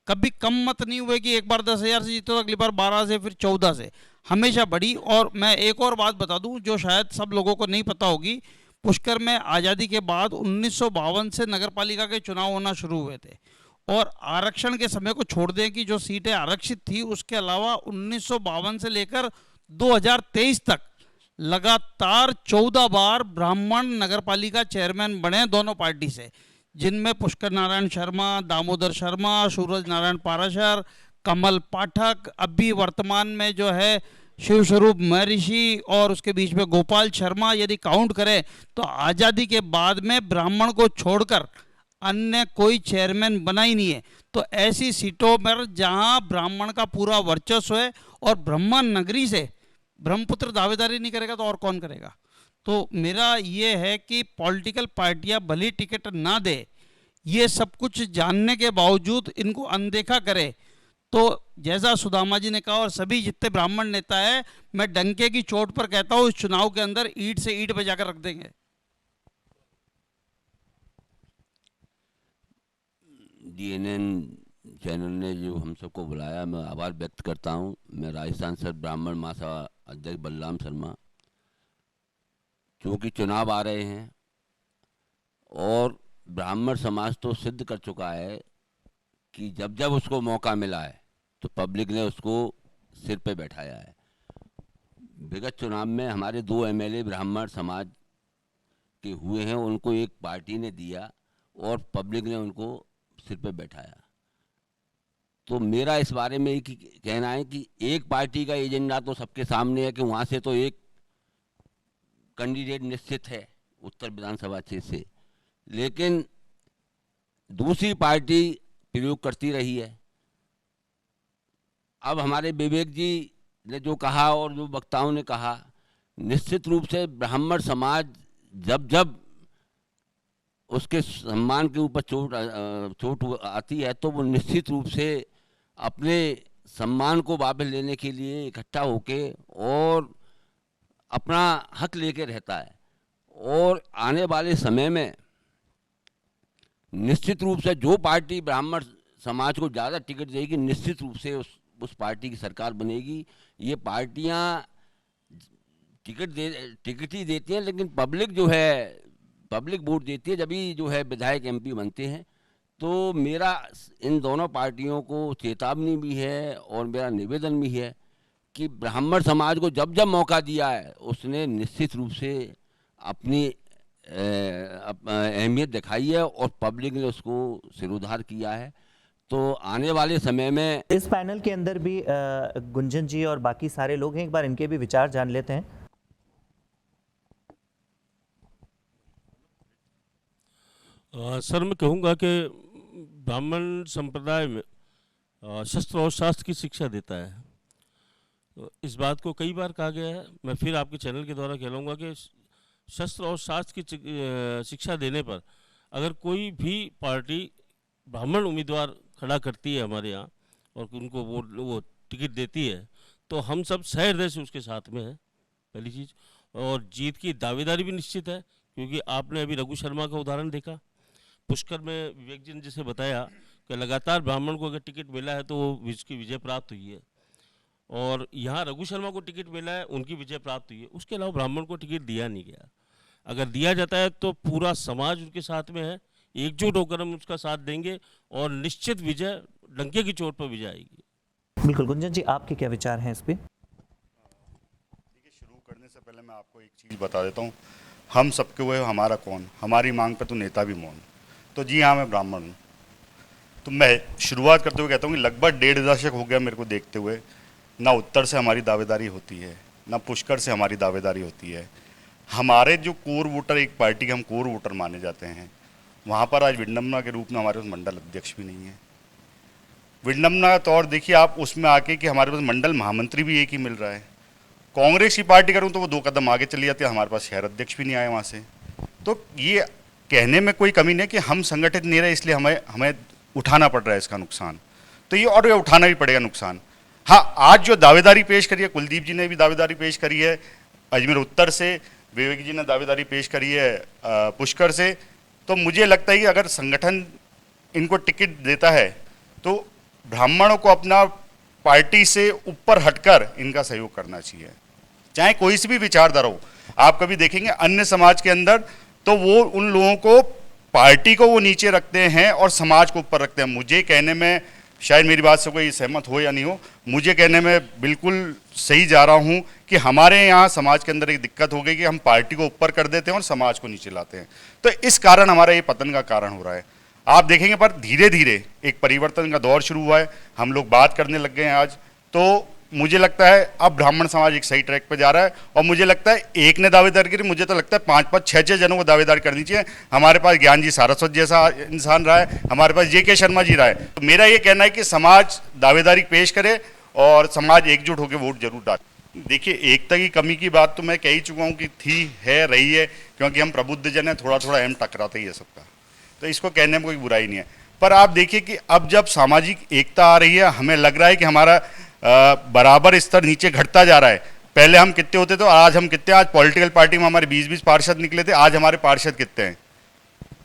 कभी कम मत नहीं हुए कि एक बार 10,000 से जीते तो अगली बार 12 से, फिर 14 से, हमेशा बढ़ी। और मैं एक और बात बता दूं जो शायद सब लोगों को नहीं पता होगी, पुष्कर में आज़ादी के बाद 1952 से नगर पालिका के चुनाव होना शुरू हुए थे। और आरक्षण के समय को छोड़ दें कि जो सीटें आरक्षित थी, उसके अलावा 1952 से लेकर 2023 तक लगातार 14 बार ब्राह्मण नगर पालिका चेयरमैन बने दोनों पार्टी से, जिनमें पुष्कर नारायण शर्मा, दामोदर शर्मा, सूरज नारायण पाराशर, कमल पाठक, अभी वर्तमान में जो है शिव स्वरूप महर्षि, और उसके बीच में गोपाल शर्मा। यदि काउंट करें तो आज़ादी के बाद में ब्राह्मण को छोड़कर अन्य कोई चेयरमैन बना ही नहीं है। तो ऐसी सीटों पर जहां ब्राह्मण का पूरा वर्चस्व है और ब्रह्म नगरी से ब्रह्मपुत्र दावेदारी नहीं करेगा तो और कौन करेगा। तो मेरा ये है कि पॉलिटिकल पार्टियां भली टिकट ना दे, ये सब कुछ जानने के बावजूद इनको अनदेखा करे। तो जैसा सुदामा जी ने कहा और सभी जितने ब्राह्मण नेता है, मैं डंके की चोट पर कहता हूँ, इस चुनाव के अंदर ईंट से ईंट बजाकर रख देंगे। डीएनएन चैनल ने जो हम सबको बुलाया, मैं आभार व्यक्त करता हूं। मैं राजस्थान सर ब्राह्मण महासभा अध्यक्ष बलराम शर्मा, क्योंकि चुनाव आ रहे हैं और ब्राह्मण समाज तो सिद्ध कर चुका है कि जब जब उसको मौका मिला है तो पब्लिक ने उसको सिर पे बैठाया है। विगत चुनाव में हमारे 2 एमएलए ब्राह्मण समाज के हुए हैं, उनको एक पार्टी ने दिया और पब्लिक ने उनको सिर पे बैठाया। तो मेरा इस बारे में एक कहना है कि एक पार्टी का एजेंडा तो सबके सामने है कि वहाँ से तो एक कैंडिडेट निश्चित है उत्तर विधानसभा क्षेत्र से, लेकिन दूसरी पार्टी प्रयोग करती रही है। अब हमारे विवेक जी ने जो कहा और जो वक्ताओं ने कहा, निश्चित रूप से ब्राह्मण समाज जब जब उसके सम्मान के ऊपर चोट आती है तो वो निश्चित रूप से अपने सम्मान को वापस लेने के लिए इकट्ठा होके और अपना हक लेके रहता है। और आने वाले समय में निश्चित रूप से जो पार्टी ब्राह्मण समाज को ज़्यादा टिकट देगी, निश्चित रूप से उस पार्टी की सरकार बनेगी। ये पार्टियां टिकट ही देती हैं, लेकिन पब्लिक जो है, पब्लिक वोट देती है, जब भी जो है विधायक एमपी बनते हैं। तो मेरा इन दोनों पार्टियों को चेतावनी भी है और मेरा निवेदन भी है कि ब्राह्मण समाज को जब जब मौका दिया है उसने निश्चित रूप से अपनी अहमियत दिखाई है और पब्लिक ने उसको सिरोधार किया है। तो आने वाले समय में इस पैनल के अंदर भी गुंजन जी और बाकी सारे लोग हैं, एक बार इनके भी विचार जान लेते हैं। सर, मैं कहूँगा कि ब्राह्मण संप्रदाय में शस्त्र और शास्त्र की शिक्षा देता है। इस बात को कई बार कहा गया है, मैं फिर आपके चैनल के द्वारा कहलाऊँगा कि शस्त्र और शास्त्र की शिक्षा देने पर अगर कोई भी पार्टी ब्राह्मण उम्मीदवार खड़ा करती है हमारे यहाँ और उनको वो टिकट देती है तो हम सब सहृदय से उसके साथ में हैं, पहली चीज़। और जीत की दावेदारी भी निश्चित है, क्योंकि आपने अभी रघु शर्मा का उदाहरण देखा। पुष्कर में विवेक जी ने जैसे बताया कि लगातार ब्राह्मण को अगर टिकट मिला है तो उसकी विजय प्राप्त हुई है, और यहाँ रघु शर्मा को टिकट मिला है, उनकी विजय प्राप्त हुई है। उसके अलावा ब्राह्मण को टिकट दिया नहीं गया। अगर दिया जाता है तो पूरा समाज उनके साथ में है, एकजुट होकर हम उसका साथ देंगे और निश्चित विजय, डंके की चोट पर विजय आएगी। बिल्कुल। गुंजन जी, आपके क्या विचार हैं इस पे? देखिए, शुरू करने से पहले मैं आपको एक चीज़ बता देता हूँ, हम सबके हुए हमारा कौन, हमारी मांग पे तो नेता भी मौन। तो जी हाँ, मैं ब्राह्मण हूँ। तो मैं शुरुआत करते हुए कहता हूँ कि लगभग 1.5 दशक हो गया मेरे को देखते हुए, ना उत्तर से हमारी दावेदारी होती है, ना पुष्कर से हमारी दावेदारी होती है। हमारे जो कोर वोटर, एक पार्टी के हम कोर वोटर माने जाते हैं, वहाँ पर आज विडम्बना के रूप में हमारे पास मंडल अध्यक्ष भी नहीं है। विडम्बना का तौर देखिए आप उसमें आके कि हमारे पास मंडल महामंत्री भी एक ही मिल रहा है। कांग्रेस की पार्टी करूं तो वो 2 कदम आगे चली जाती है, हमारे पास शहर अध्यक्ष भी नहीं आए वहाँ से। तो ये कहने में कोई कमी नहीं कि हम संगठित नहीं रहे, इसलिए हमें उठाना पड़ रहा है इसका नुकसान। तो ये उठाना भी पड़ेगा नुकसान। हाँ, आज जो दावेदारी पेश करी है, कुलदीप जी ने भी दावेदारी पेश करी है, अजमेर उत्तर से विवेक जी ने दावेदारी पेश करी है पुष्कर से। तो मुझे लगता है कि अगर संगठन इनको टिकट देता है तो ब्राह्मणों को अपना पार्टी से ऊपर हटकर इनका सहयोग करना चाहिए, चाहे कोई सी भी विचारधारा हो। आप कभी देखेंगे अन्य समाज के अंदर तो वो उन लोगों को, पार्टी को वो नीचे रखते हैं और समाज को ऊपर रखते हैं। मुझे कहने में, शायद मेरी बात से कोई सहमत हो या नहीं हो, मुझे कहने में बिल्कुल सही जा रहा हूं कि हमारे यहाँ समाज के अंदर एक दिक्कत हो गई कि हम पार्टी को ऊपर कर देते हैं और समाज को नीचे लाते हैं। तो इस कारण हमारा ये पतन का कारण हो रहा है। आप देखेंगे पर धीरे धीरे एक परिवर्तन का दौर शुरू हुआ है, हम लोग बात करने लग गए हैं आज। तो मुझे लगता है अब ब्राह्मण समाज एक सही ट्रैक पर जा रहा है। और मुझे लगता है एक ने दावेदारी करी, मुझे तो लगता है 5-5, 6-6 जनों को दावेदारी करनी चाहिए। हमारे पास ज्ञान जी सारस्वत जैसा इंसान रहा है, हमारे पास JK शर्मा जी रहा है। तो मेरा ये कहना है कि समाज दावेदारी पेश करे और समाज एकजुट होकर वोट जरूर डाले। देखिए, एकता की कमी की बात तो मैं कह ही चुका हूँ कि थी, है, रही है, क्योंकि हम प्रबुद्ध जन है, थोड़ा थोड़ा अहम टकराता ही है सबका, तो इसको कहने में कोई बुराई नहीं है। पर आप देखिए कि अब जब सामाजिक एकता आ रही है, हमें लग रहा है कि हमारा बराबर स्तर नीचे घटता जा रहा है। पहले हम कितने होते तो आज हम कितने, आज पॉलिटिकल पार्टी में हमारे 20-20 पार्षद निकले थे, आज हमारे पार्षद कितने हैं।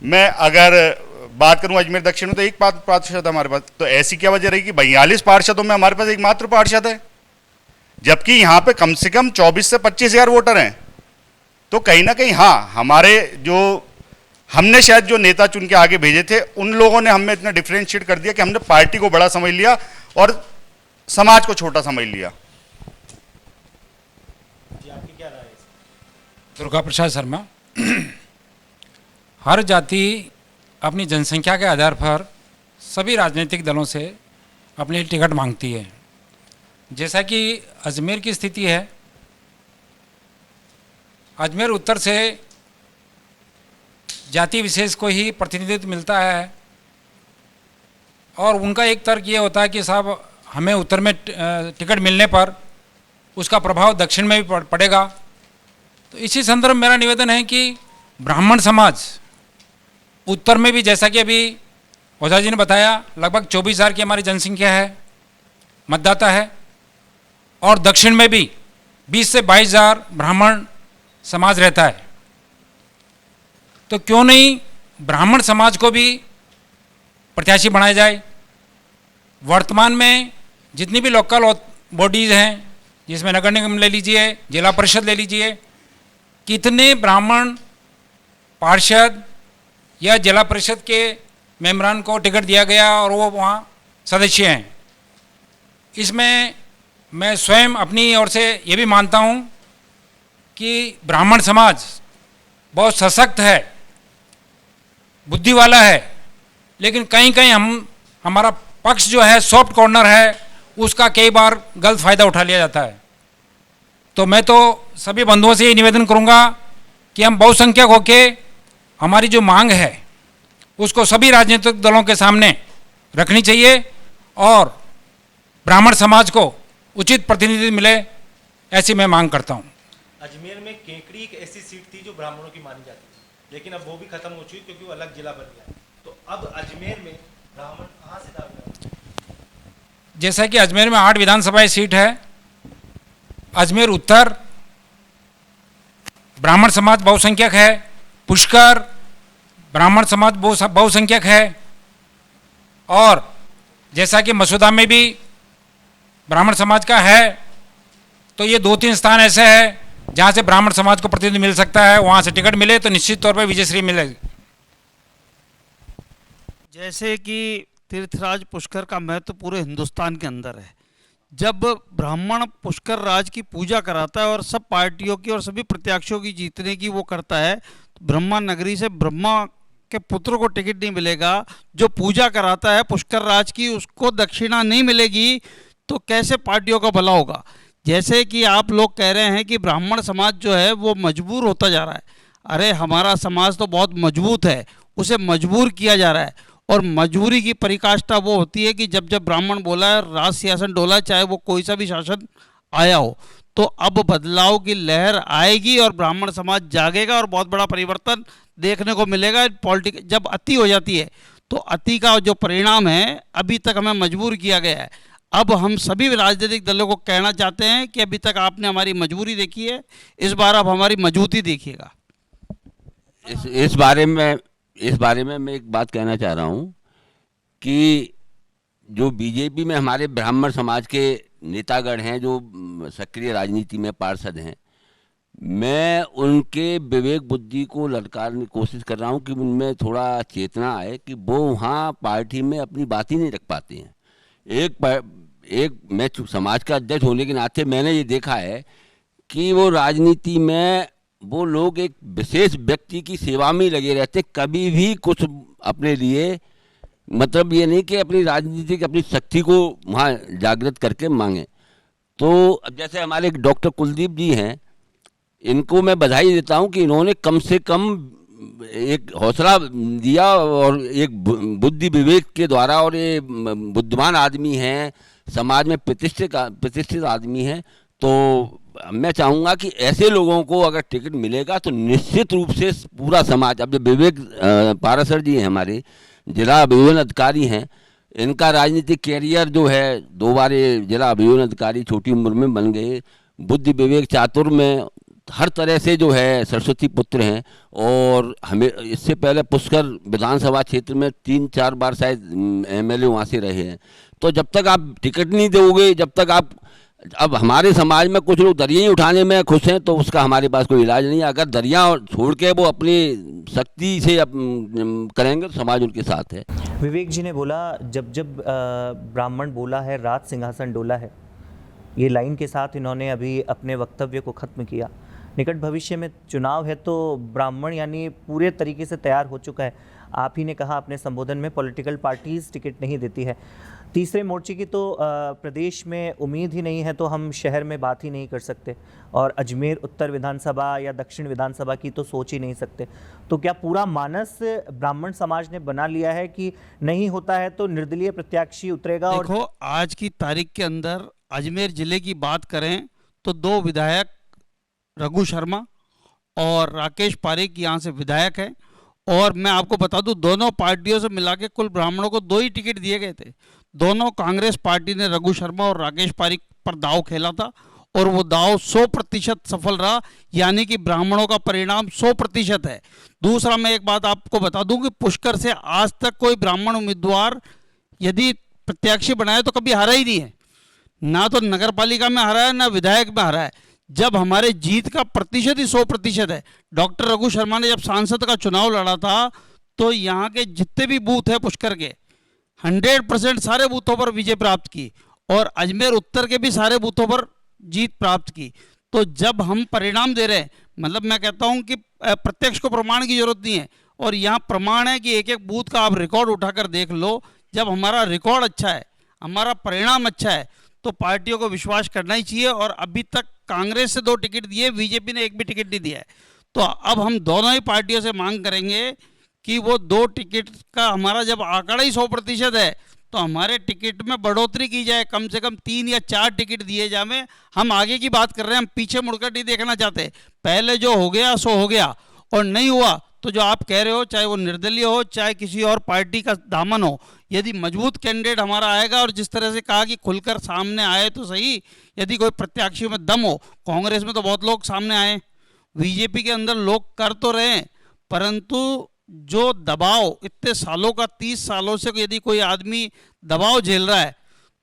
मैं अगर बात करूं अजमेर दक्षिण में तो 1 पार्षद हमारे पास। तो ऐसी क्या वजह रही कि 42 पार्षदों में हमारे पास एकमात्र पार्षद है, जबकि यहाँ पे कम से कम 24 से 25 हज़ार वोटर हैं। तो कहीं ना कहीं हाँ, हमारे जो हमने शायद जो नेता चुन के आगे भेजे थे, उन लोगों ने हमें इतना डिफ्रेंशिएट कर दिया कि हमने पार्टी को बड़ा समझ लिया और समाज को छोटा समझ लिया। जी, आपकी क्या राय है? दुर्गा प्रसाद शर्मा। हर जाति अपनी जनसंख्या के आधार पर सभी राजनीतिक दलों से अपनी टिकट मांगती है। जैसा कि अजमेर की स्थिति है, अजमेर उत्तर से जाति विशेष को ही प्रतिनिधित्व मिलता है और उनका एक तर्क ये होता है कि साहब हमें उत्तर में टिकट मिलने पर उसका प्रभाव दक्षिण में भी पड़ेगा। तो इसी संदर्भ में मेरा निवेदन है कि ब्राह्मण समाज उत्तर में भी, जैसा कि अभी ओझा जी ने बताया, लगभग 24,000 की हमारी जनसंख्या है, मतदाता है, और दक्षिण में भी 20 से 22,000 ब्राह्मण समाज रहता है। तो क्यों नहीं ब्राह्मण समाज को भी प्रत्याशी बनाया जाए। वर्तमान में जितनी भी लोकल बॉडीज़ हैं, जिसमें नगर निगम ले लीजिए, जिला परिषद ले लीजिए, कितने ब्राह्मण पार्षद या जिला परिषद के मेंबरान को टिकट दिया गया और वो वहाँ सदस्य हैं। इसमें मैं स्वयं अपनी ओर से ये भी मानता हूँ कि ब्राह्मण समाज बहुत सशक्त है, बुद्धि वाला है, लेकिन कहीं कहीं हमारा पक्ष जो है, सॉफ्ट कॉर्नर है, उसका कई बार गलत फ़ायदा उठा लिया जाता है। तो मैं तो सभी बंधुओं से ये निवेदन करूँगा कि हम बहुसंख्यक होके हमारी जो मांग है उसको सभी राजनीतिक दलों के सामने रखनी चाहिए और ब्राह्मण समाज को उचित प्रतिनिधित्व मिले, ऐसी मैं मांग करता हूँ। अजमेर में केकड़ी एक ऐसी सीट थी जो ब्राह्मणों की मानी जाती थी, लेकिन अब वो भी खत्म हो चुकी क्योंकि वो अलग जिला बन गया। तो अब अजमेर में ब्राह्मण कहाँ से दावेदार? जैसा कि अजमेर में 8 विधानसभा सीट है, अजमेर उत्तर ब्राह्मण समाज बहुसंख्यक है, पुष्कर ब्राह्मण समाज बहुसंख्यक है, और जैसा कि मसूदा में भी ब्राह्मण समाज का है। तो ये 2-3 स्थान ऐसे हैं जहाँ से ब्राह्मण समाज को प्रतिनिधित्व मिल सकता है। वहाँ से टिकट मिले तो निश्चित तौर पर विजयश्री मिलेगी। जैसे कि तीर्थराज पुष्कर का महत्व पूरे हिंदुस्तान के अंदर है, जब ब्राह्मण पुष्कर राज की पूजा कराता है और सब पार्टियों की और सभी प्रत्याशियों की जीतने की वो करता है, तो ब्रह्मा नगरी से ब्रह्मा के पुत्र को टिकट नहीं मिलेगा, जो पूजा कराता है पुष्कर राज की उसको दक्षिणा नहीं मिलेगी, तो कैसे पार्टियों का भला होगा। जैसे कि आप लोग कह रहे हैं कि ब्राह्मण समाज जो है वो मजबूर होता जा रहा है, अरे हमारा समाज तो बहुत मजबूत है, उसे मजबूर किया जा रहा है। और मजबूरी की परिकाष्ठा वो होती है कि जब जब ब्राह्मण बोला है राज सिंहासन डोला, चाहे वो कोई सा भी शासन आया हो, तो अब बदलाव की लहर आएगी और ब्राह्मण समाज जागेगा और बहुत बड़ा परिवर्तन देखने को मिलेगा। पॉलिटिक जब अति हो जाती है तो अति का जो परिणाम है, अभी तक हमें मजबूर किया गया है। अब हम सभी राजनीतिक दलों को कहना चाहते हैं कि अभी तक आपने हमारी मजबूरी देखी है, इस बार आप हमारी मजबूती देखिएगा। इस बारे में मैं एक बात कहना चाह रहा हूँ कि जो बीजेपी में हमारे ब्राह्मण समाज के नेतागण हैं, जो सक्रिय राजनीति में पार्षद हैं, मैं उनके विवेक बुद्धि को ललकारने की कोशिश कर रहा हूँ कि उनमें थोड़ा चेतना आए कि वो वहाँ पार्टी में अपनी बात ही नहीं रख पाते हैं। एक मैं समाज का अध्यक्ष होने के नाते मैंने ये देखा है कि वो राजनीति में वो लोग एक विशेष व्यक्ति की सेवा में लगे रहते, कभी भी कुछ अपने लिए, मतलब ये नहीं कि अपनी राजनीतिक अपनी शक्ति को वहाँ जागृत करके मांगे। तो अब जैसे हमारे डॉक्टर कुलदीप जी हैं, इनको मैं बधाई देता हूँ कि इन्होंने कम से कम एक हौसला दिया और एक बुद्धि विवेक के द्वारा, और ये बुद्धिमान आदमी हैं, समाज में प्रतिष्ठित आदमी हैं। तो मैं चाहूँगा कि ऐसे लोगों को अगर टिकट मिलेगा तो निश्चित रूप से पूरा समाज, अब जो विवेक पाराशर जी हैं हमारे जिला अभियोजन अधिकारी हैं, इनका राजनीतिक कैरियर जो है 2 बार जिला अभियोजन अधिकारी छोटी उम्र में बन गए, बुद्धि विवेक चातुर में हर तरह से जो है सरस्वती पुत्र हैं। और हमें इससे पहले पुष्कर विधानसभा क्षेत्र में 3-4 बार शायद MLA वहाँ से रहे हैं। तो जब तक आप टिकट नहीं दोगे, जब तक आप, अब हमारे समाज में कुछ लोग दरिया ही उठाने में खुश हैं, तो उसका हमारे पास कोई इलाज नहीं है। अगर दरिया छोड़ के वो अपनी शक्ति से करेंगे तो समाज उनके साथ है। विवेक जी ने बोला, जब जब ब्राह्मण बोला है राज सिंहासन डोला है, ये लाइन के साथ इन्होंने अभी अपने वक्तव्य को ख़त्म किया। निकट भविष्य में चुनाव है तो ब्राह्मण यानी पूरे तरीके से तैयार हो चुका है। आप ही ने कहा अपने संबोधन में पॉलिटिकल पार्टीज टिकट नहीं देती है। तीसरे मोर्चे की तो प्रदेश में उम्मीद ही नहीं है, तो हम शहर में बात ही नहीं कर सकते, और अजमेर उत्तर विधानसभा या दक्षिण विधानसभा की तो सोच ही नहीं सकते। तो क्या पूरा मानस ब्राह्मण समाज ने बना लिया है कि नहीं होता है तो निर्दलीय प्रत्याशी उतरेगा? देखो, आज की तारीख के अंदर अजमेर जिले की बात करें तो 2 विधायक रघु शर्मा और राकेश पारीक यहाँ से विधायक हैं, और मैं आपको बता दूं दोनों पार्टियों से मिला के कुल ब्राह्मणों को 2 ही टिकट दिए गए थे। दोनों कांग्रेस पार्टी ने रघु शर्मा और राकेश पारीक पर दाव खेला था और वो दाव 100% सफल रहा, यानी कि ब्राह्मणों का परिणाम 100% है। दूसरा, मैं एक बात आपको बता दूं कि पुष्कर से आज तक कोई ब्राह्मण उम्मीदवार यदि प्रत्याशी बनाए तो कभी हारा ही नहीं है, ना तो नगर पालिका में हारा है ना विधायक में हारा है। जब हमारे जीत का प्रतिशत ही 100% है। डॉक्टर रघु शर्मा ने जब सांसद का चुनाव लड़ा था तो यहाँ के जितने भी बूथ है पुष्कर के 100% सारे बूथों पर विजय प्राप्त की, और अजमेर उत्तर के भी सारे बूथों पर जीत प्राप्त की। तो जब हम परिणाम दे रहे हैं, मतलब मैं कहता हूं कि प्रत्यक्ष को प्रमाण की जरूरत नहीं है, और यहाँ प्रमाण है कि एक एक बूथ का आप रिकॉर्ड उठाकर देख लो। जब हमारा रिकॉर्ड अच्छा है, हमारा परिणाम अच्छा है, तो पार्टियों को विश्वास करना ही चाहिए। और अभी तक कांग्रेस से 2 टिकट दिए, बीजेपी ने 1 भी टिकट नहीं दिया है। तो अब हम दोनों ही पार्टियों से मांग करेंगे कि वो 2 टिकट का हमारा जब आंकड़ा ही 100% है तो हमारे टिकट में बढ़ोतरी की जाए, कम से कम 3 या 4 टिकट दिए जाए। हम आगे की बात कर रहे हैं, हम पीछे मुड़कर नहीं देखना चाहते। पहले जो हो गया सो हो गया, और नहीं हुआ तो जो आप कह रहे हो, चाहे वो निर्दलीय हो चाहे किसी और पार्टी का दामन हो, यदि मजबूत कैंडिडेट हमारा आएगा, और जिस तरह से कहा कि खुलकर सामने आए तो सही, यदि कोई प्रत्याशी में दम हो। कांग्रेस में तो बहुत लोग सामने आए, बीजेपी के अंदर लोग कर तो रहे हैं, परंतु जो दबाव इतने सालों का 30 सालों से यदि कोई आदमी दबाव झेल रहा है,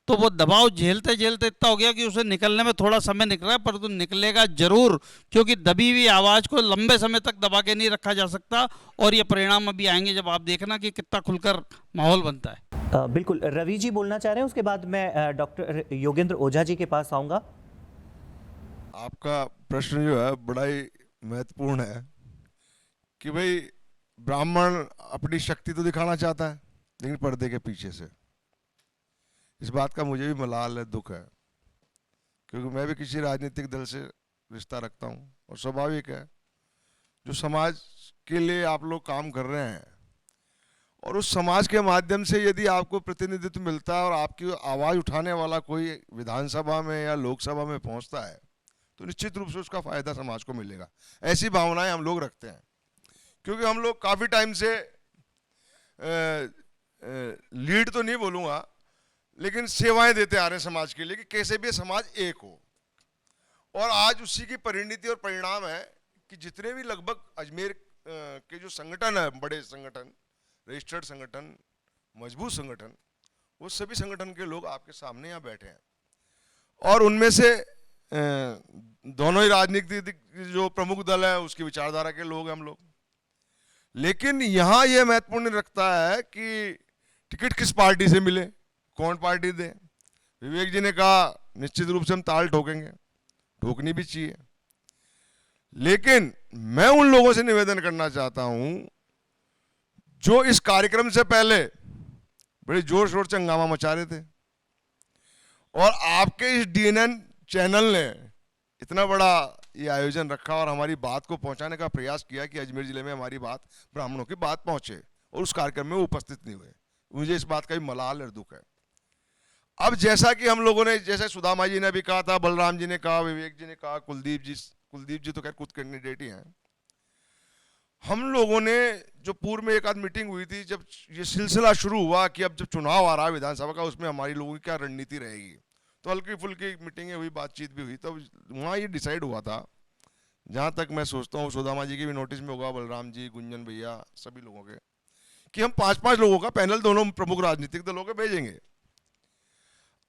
तो वो दबाव झेलते झेलते इतना हो गया कि उसे निकलने में थोड़ा समय निकल रहा है, परंतु निकलेगा जरूर, क्योंकि दबी हुई आवाज़ को लंबे समय तक दबा के नहीं रखा जा सकता। और ये परिणाम अभी आएंगे जब आप देखना कि कितना खुलकर माहौल बनता है। बिल्कुल, रवि जी बोलना चाह रहे हैं, उसके बाद मैं डॉक्टर योगेंद्र ओझा जी के पास आऊँगा। आपका प्रश्न जो है बड़ा ही महत्वपूर्ण है कि भाई ब्राह्मण अपनी शक्ति तो दिखाना चाहता है लेकिन पर्दे के पीछे से। इस बात का मुझे भी मलाल है, दुख है, क्योंकि मैं भी किसी राजनीतिक दल से रिश्ता रखता हूँ और स्वाभाविक है जो समाज के लिए आप लोग काम कर रहे हैं और उस समाज के माध्यम से यदि आपको प्रतिनिधित्व मिलता है और आपकी आवाज़ उठाने वाला कोई विधानसभा में या लोकसभा में पहुंचता है तो निश्चित रूप से उसका फायदा समाज को मिलेगा। ऐसी भावनाएं हम लोग रखते हैं, क्योंकि हम लोग काफ़ी टाइम से लीड तो नहीं बोलूँगा लेकिन सेवाएं देते आ रहे हैं समाज के लिए कि कैसे भी समाज एक हो। और आज उसी की परिणति और परिणाम है कि जितने भी लगभग अजमेर के जो संगठन है, बड़े संगठन, रजिस्टर्ड संगठन, मजबूत संगठन, वो सभी संगठन के लोग आपके सामने यहाँ बैठे हैं और उनमें से दोनों ही राजनीतिक जो प्रमुख दल है उसकी विचारधारा के लोग हैं हम लोग। लेकिन यहाँ ये महत्वपूर्ण रखता है कि टिकट किस पार्टी से मिले, कौन पार्टी दे। विवेक जी ने कहा निश्चित रूप से हम ताल ठोकेंगे, ठोकनी भी चाहिए, लेकिन मैं उन लोगों से निवेदन करना चाहता हूं जो इस कार्यक्रम से पहले बड़े जोर शोर से हंगामा मचा रहे थे और आपके इस डीएनएन चैनल ने इतना बड़ा ये आयोजन रखा और हमारी बात को पहुंचाने का प्रयास किया कि अजमेर जिले में हमारी बात, ब्राह्मणों की बात पहुंचे, और उस कार्यक्रम में वो उपस्थित नहीं हुए। मुझे इस बात का भी मलाल और दुख है। अब जैसा कि हम लोगों ने, जैसे सुदामा जी ने भी कहा था, बलराम जी ने कहा, विवेक जी ने कहा, कुलदीप जी तो खैर खुद कैंडिडेट ही हैं, हम लोगों ने जो पूर्व में एक आध मीटिंग हुई थी, जब ये सिलसिला शुरू हुआ कि अब जब चुनाव आ रहा है विधानसभा का, उसमें हमारी लोगों की क्या रणनीति रहेगी, तो हल्की फुल्की मीटिंगें हुई, बातचीत भी हुई, तब वहाँ ये डिसाइड हुआ था, जहाँ तक मैं सोचता हूँ सुदामा जी के भी नोटिस में होगा, बलराम जी, गुंजन भैया, सभी लोगों के, कि हम 5-5 लोगों का पैनल दोनों प्रमुख राजनीतिक दलों के भेजेंगे।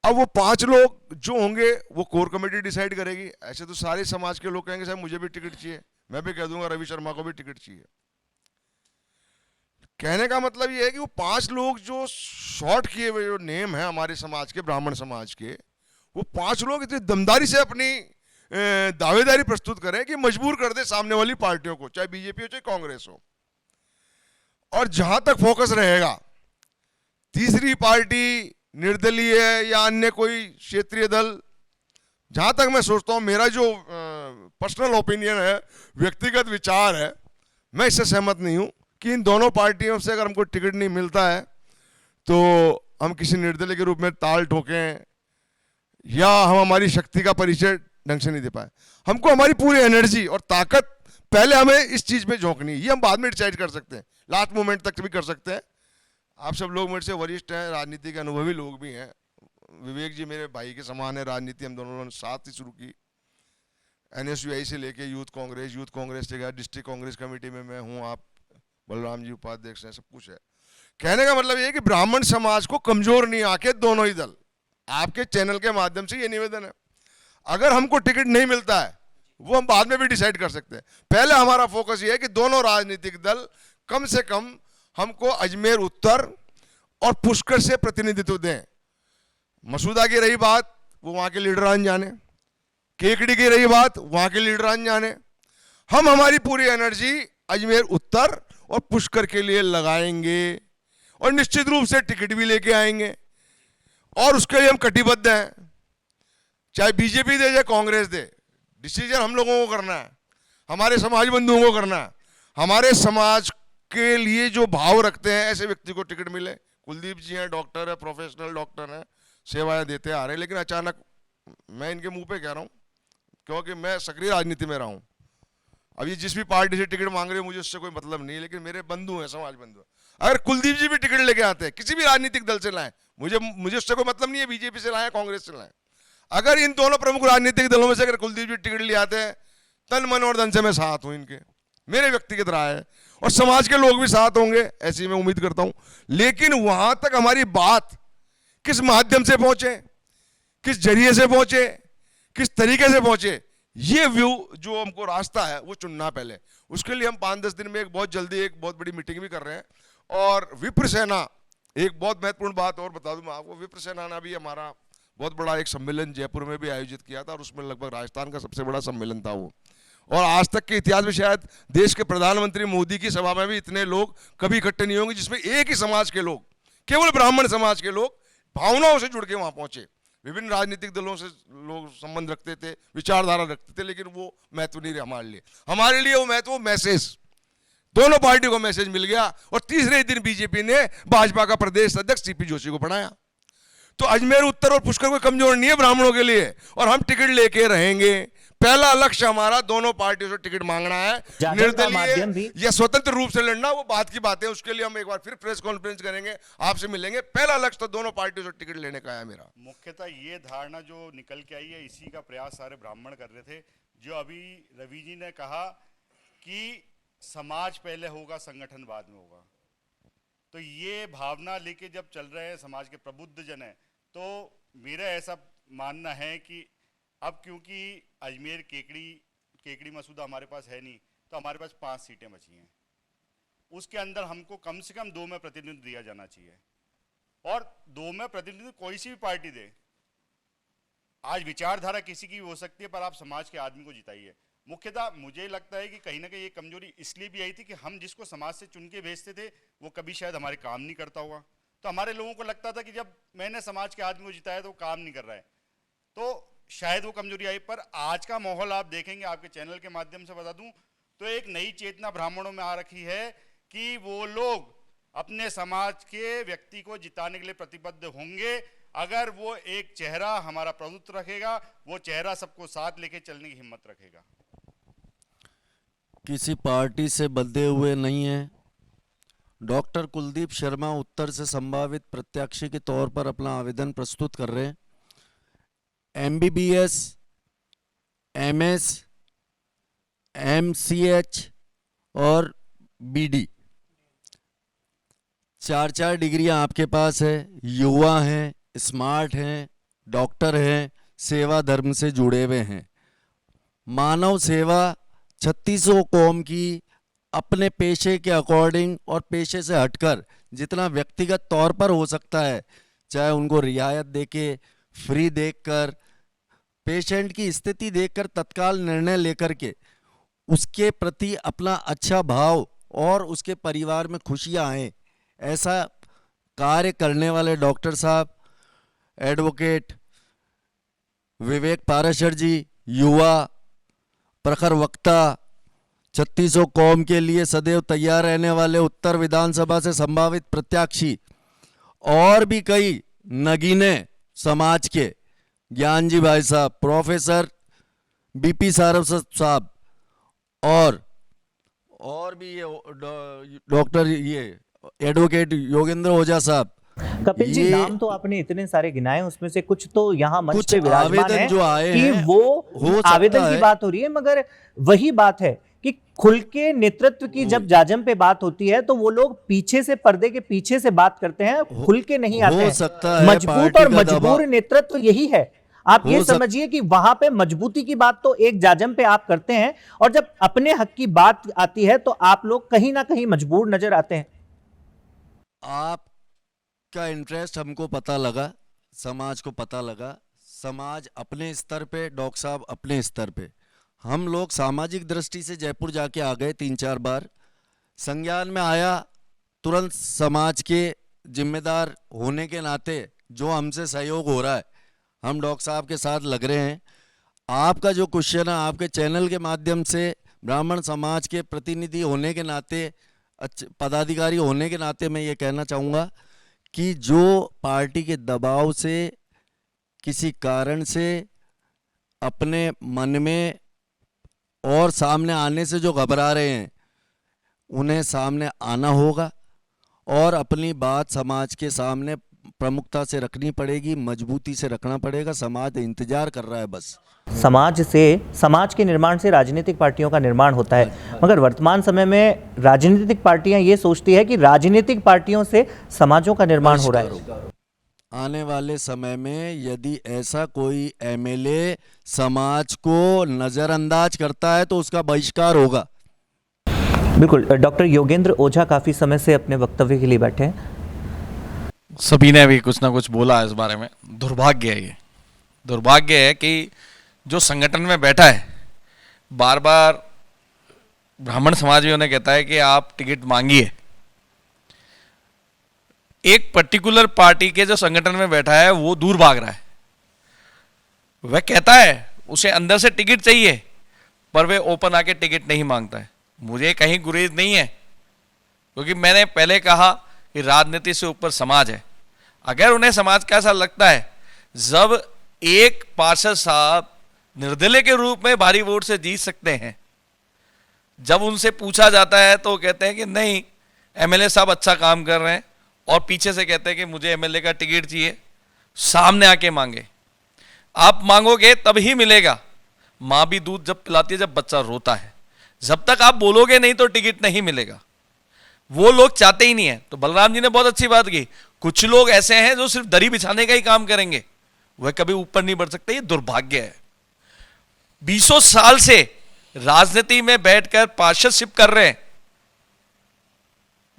अब वो 5 लोग जो होंगे वो कोर कमेटी डिसाइड करेगी। ऐसे तो सारे समाज के लोग कहेंगे साहब मुझे भी टिकट चाहिए, मैं भी कह दूंगा रवि शर्मा को भी टिकट चाहिए। कहने का मतलब ये है कि वो 5 लोग जो शॉर्ट किए हुए जो नेम है हमारे समाज के, ब्राह्मण समाज के, वो 5 लोग इतनी दमदारी से अपनी दावेदारी प्रस्तुत करें कि मजबूर कर दे सामने वाली पार्टियों को, चाहे बीजेपी हो चाहे कांग्रेस हो। और जहां तक फोकस रहेगा तीसरी पार्टी, निर्दलीय या अन्य कोई क्षेत्रीय दल, जहां तक मैं सोचता हूं, मेरा जो पर्सनल ओपिनियन है, व्यक्तिगत विचार है, मैं इससे सहमत नहीं हूं कि इन दोनों पार्टियों से अगर हमको टिकट नहीं मिलता है तो हम किसी निर्दलीय के रूप में ताल ठोकें या हम हमारी शक्ति का परिचय ढंग से नहीं दे पाए। हमको हमारी पूरी एनर्जी और ताकत पहले हमें इस चीज में झोंकनी है, ये हम बाद में डिसाइड कर सकते हैं, लास्ट मोमेंट तक भी कर सकते हैं। आप सब लोग मेरे से वरिष्ठ हैं, राजनीति के अनुभवी लोग भी हैं। विवेक जी मेरे भाई के समान है, राजनीति हम दोनों ने साथ ही शुरू की, NSUI से लेके यूथ कांग्रेस से गया, डिस्ट्रिक्ट कांग्रेस कमेटी में मैं हूँ, आप बलराम जी उपाध्यक्ष हैं, सब कुछ है। कहने का मतलब ये है कि ब्राह्मण समाज को कमजोर नहीं आके दोनों ही दल, आपके चैनल के माध्यम से ये निवेदन है, अगर हमको टिकट नहीं मिलता है वो हम बाद में भी डिसाइड कर सकते हैं। पहले हमारा फोकस ये है कि दोनों राजनीतिक दल कम से कम हमको अजमेर उत्तर और पुष्कर से प्रतिनिधित्व दें। मसूदा की रही बात, वो वहां के लीडरान जाने, केकड़ी की रही बात, वहां के लीडरान जाने। हम हमारी पूरी एनर्जी अजमेर उत्तर और पुष्कर के लिए लगाएंगे और निश्चित रूप से टिकट भी लेके आएंगे और उसके लिए हम कटिबद्ध हैं, चाहे बीजेपी दे चाहे कांग्रेस दे। डिसीजन हम लोगों को करना है, हमारे समाज बंधुओं को करना है। हमारे समाज के लिए जो भाव रखते हैं ऐसे व्यक्ति को टिकट मिले। कुलदीप जी हैं, डॉक्टर है, प्रोफेशनल डॉक्टर हैं, सेवाएं देते आ रहे हैं, लेकिन अचानक मैं इनके मुंह पे कह रहा हूँ क्योंकि मैं सक्रिय राजनीति में रहा हूँ। अब ये जिस भी पार्टी से टिकट मांग रहे हैं मुझे उससे कोई मतलब नहीं है, लेकिन मेरे बंधु हैं, समाज बंधु। अगर कुलदीप जी भी टिकट लेके आते हैं, किसी भी राजनीतिक दल से लाएं, मुझे उससे कोई मतलब नहीं है, बीजेपी से लाएं, कांग्रेस से लाएं। अगर इन दोनों प्रमुख राजनीतिक दलों में से अगर कुलदीप जी टिकट ले आते हैं, तन मन और धन से मैं साथ हूं इनके, मेरे व्यक्तिगत राय है, और समाज के लोग भी साथ होंगे ऐसी मैं उम्मीद करता हूं। लेकिन वहां तक हमारी बात किस माध्यम से पहुंचे, किस जरिए से पहुंचे, किस तरीके से पहुंचे, ये व्यू जो हमको रास्ता है वो चुनना पहले। उसके लिए हम 5-10 दिन में बहुत जल्दी एक बहुत बड़ी मीटिंग भी कर रहे हैं और विप्र सेना एक बहुत महत्वपूर्ण बात और बता दूं मैं आपको, विप्र सेना ने भी हमारा बहुत बड़ा एक सम्मेलन जयपुर में भी आयोजित किया था और उसमें लगभग राजस्थान का सबसे बड़ा सम्मेलन था वो। और आज तक के इतिहास में शायद देश के प्रधानमंत्री मोदी की सभा में भी इतने लोग कभी इकट्ठे नहीं होंगे जिसमें एक ही समाज के लोग, केवल ब्राह्मण समाज के लोग भावनाओं से जुड़ के वहां पहुंचे। विभिन्न राजनीतिक दलों से लोग संबंध रखते थे, विचारधारा रखते थे, लेकिन वो महत्व नहीं रहे हमारे लिए वो महत्व, मैसेज, दोनों पार्टियों को मैसेज मिल गया। और तीसरे दिन बीजेपी ने भाजपा का प्रदेश अध्यक्ष सीपी जोशी को बढ़ाया। तो अजमेर उत्तर और पुष्कर कोई कमजोर नहीं है ब्राह्मणों के लिए, और हम टिकट लेके रहेंगे। पहला लक्ष्य हमारा दोनों पार्टियों से टिकट मांगना है, निर्दलीय या स्वतंत्र रूप से लड़ना वो बात की बात है, उसके लिए हम एक बार फिर प्रेस कॉन्फ्रेंस करेंगे, आपसे मिलेंगे। पहला लक्ष्य तो दोनों पार्टियों से टिकट लेने का है मेरा। मुख्यतः ये धारणा जो निकल के आई है, इसी का प्रयास सारे ब्राह्मण कर रहे थे। जो अभी रवि जी ने कहा कि समाज पहले होगा, संगठन बाद में होगा, तो ये भावना लेके जब चल रहे हैं समाज के प्रबुद्ध जन है, तो मेरा ऐसा मानना है कि अब क्योंकि अजमेर केकड़ी मसूदा हमारे पास है नहीं, तो हमारे पास 5 सीटें बची हैं। उसके अंदर हमको कम से कम 2 में प्रतिनिधित्व दिया जाना चाहिए, और 2 में प्रतिनिधित्व कोई सी भी पार्टी दे। आज विचारधारा किसी की भी हो सकती है, पर आप समाज के आदमी को जिताइए। मुख्यतः मुझे लगता है कि कहीं ना कहीं ये कमजोरी इसलिए भी आई थी कि हम जिसको समाज से चुन के भेजते थे वो कभी शायद हमारे काम नहीं करता होगा। तो हमारे लोगों को लगता था कि जब मैंने समाज के आदमी को जिताया तो वो काम नहीं कर रहा है, तो शायद वो कमजोरी आई। पर आज का माहौल आप देखेंगे, आपके चैनल के माध्यम से बता दूं, तो एक नई चेतना ब्राह्मणों में आ रखी है कि वो लोग अपने समाज के व्यक्ति को जिताने के लिए प्रतिबद्ध होंगे। अगर वो एक चेहरा हमारा प्रभुत्व रखेगा, वो चेहरा सबको साथ लेके चलने की हिम्मत रखेगा। किसी पार्टी से बंधे हुए नहीं है। डॉक्टर कुलदीप शर्मा उत्तर से संभावित प्रत्याशी के तौर पर अपना आवेदन प्रस्तुत कर रहे हैं। MBBS, MS, MCH और BD 4 डिग्रियां आपके पास है। युवा हैं, स्मार्ट हैं, डॉक्टर हैं, सेवा धर्म से जुड़े हुए हैं। मानव सेवा 3600 कौम की अपने पेशे के अकॉर्डिंग और पेशे से हटकर जितना व्यक्तिगत तौर पर हो सकता है, चाहे उनको रियायत देके, फ्री देखकर, पेशेंट की स्थिति देखकर तत्काल निर्णय लेकर के उसके प्रति अपना अच्छा भाव और उसके परिवार में खुशियां आए, ऐसा कार्य करने वाले डॉक्टर साहब, एडवोकेट विवेक पाराशर जी, युवा, प्रखर वक्ता, 3600 कौम के लिए सदैव तैयार रहने वाले उत्तर विधानसभा से संभावित प्रत्याशी, और भी कई नगीने समाज के, ज्ञान जी भाई साहब, प्रोफेसर BP सारस्वत साहब, और भी ये डॉक्टर ये एडवोकेट योगेंद्र ओझा साहब। कपिल जी, नाम तो आपने इतने सारे गिनाए, उसमें से कुछ तो यहाँ मंच पे विराजमान है जो आए कि हैं, वो आवेदन की बात हो रही है, मगर वही बात है कि खुल के नेतृत्व की जब जाजम पे बात होती है तो वो लोग पीछे से, पर्दे के पीछे से बात करते हैं, खुल के नहीं आते हैं। मजबूत और मजबूर नेतृत्व यही है। आप ये समझिए कि वहां पे मजबूती की बात तो एक जाजम पे आप करते हैं, और जब अपने हक की बात आती है तो आप लोग कहीं ना कहीं मजबूर नजर आते हैं। आपका इंटरेस्ट हमको पता लगा, समाज को पता लगा। समाज अपने स्तर पे, डॉक्टर साहब अपने स्तर पे, हम लोग सामाजिक दृष्टि से जयपुर जाके आ गए 3-4 बार। संज्ञान में आया, तुरंत समाज के जिम्मेदार होने के नाते जो हमसे सहयोग हो रहा है, हम डॉक्टर साहब के साथ लग रहे हैं। आपका जो क्वेश्चन है, आपके चैनल के माध्यम से ब्राह्मण समाज के प्रतिनिधि होने के नाते, पदाधिकारी होने के नाते मैं ये कहना चाहूँगा कि जो पार्टी के दबाव से, किसी कारण से अपने मन में और सामने आने से जो घबरा रहे हैं, उन्हें सामने आना होगा और अपनी बात समाज के सामने प्रमुखता से रखनी पड़ेगी, मजबूती से रखना पड़ेगा। समाज इंतजार कर रहा है बस। समाज के निर्माण से राजनीतिक पार्टियों का निर्माण होता है, मगर वर्तमान समय में राजनीतिक पार्टियां ये सोचती है कि राजनीतिक पार्टियों से समाजों का निर्माण हो रहा है। आने वाले समय में यदि ऐसा कोई MLA समाज को नजरअंदाज करता है तो उसका बहिष्कार होगा। बिल्कुल। डॉक्टर योगेंद्र ओझा काफ़ी समय से अपने वक्तव्य के लिए बैठे हैं। सभी ने अभी कुछ ना कुछ बोला इस बारे में। दुर्भाग्य है, ये दुर्भाग्य है कि जो संगठन में बैठा है बार बार ब्राह्मण समाज भी उन्हें कहता है कि आप टिकट मांगिए। एक पर्टिकुलर पार्टी के जो संगठन में बैठा है वो दूर भाग रहा है। वह कहता है उसे अंदर से टिकट चाहिए, पर वह ओपन आके टिकट नहीं मांगता है। मुझे कहीं गुरेज नहीं है, क्योंकि मैंने पहले कहा कि राजनीति से ऊपर समाज है। अगर उन्हें समाज का ऐसा लगता है, जब एक पार्षद साहब निर्दलीय के रूप में भारी वोट से जीत सकते हैं, जब उनसे पूछा जाता है तो कहते हैं कि नहीं, एमएलए साहब अच्छा काम कर रहे हैं, और पीछे से कहते हैं कि मुझे एमएलए का टिकट चाहिए। सामने आके मांगे, आप मांगोगे तब ही मिलेगा। माँ भी दूध जब पिलाती है जब बच्चा रोता है। जब तक आप बोलोगे नहीं तो टिकट नहीं मिलेगा। वो लोग चाहते ही नहीं है। तो बलराम जी ने बहुत अच्छी बात की, कुछ लोग ऐसे हैं जो सिर्फ दरी बिछाने का ही काम करेंगे, वह कभी ऊपर नहीं बढ़ सकते। ये दुर्भाग्य है। 20 साल से राजनीति में बैठकर पार्षदशिप कर रहे हैं,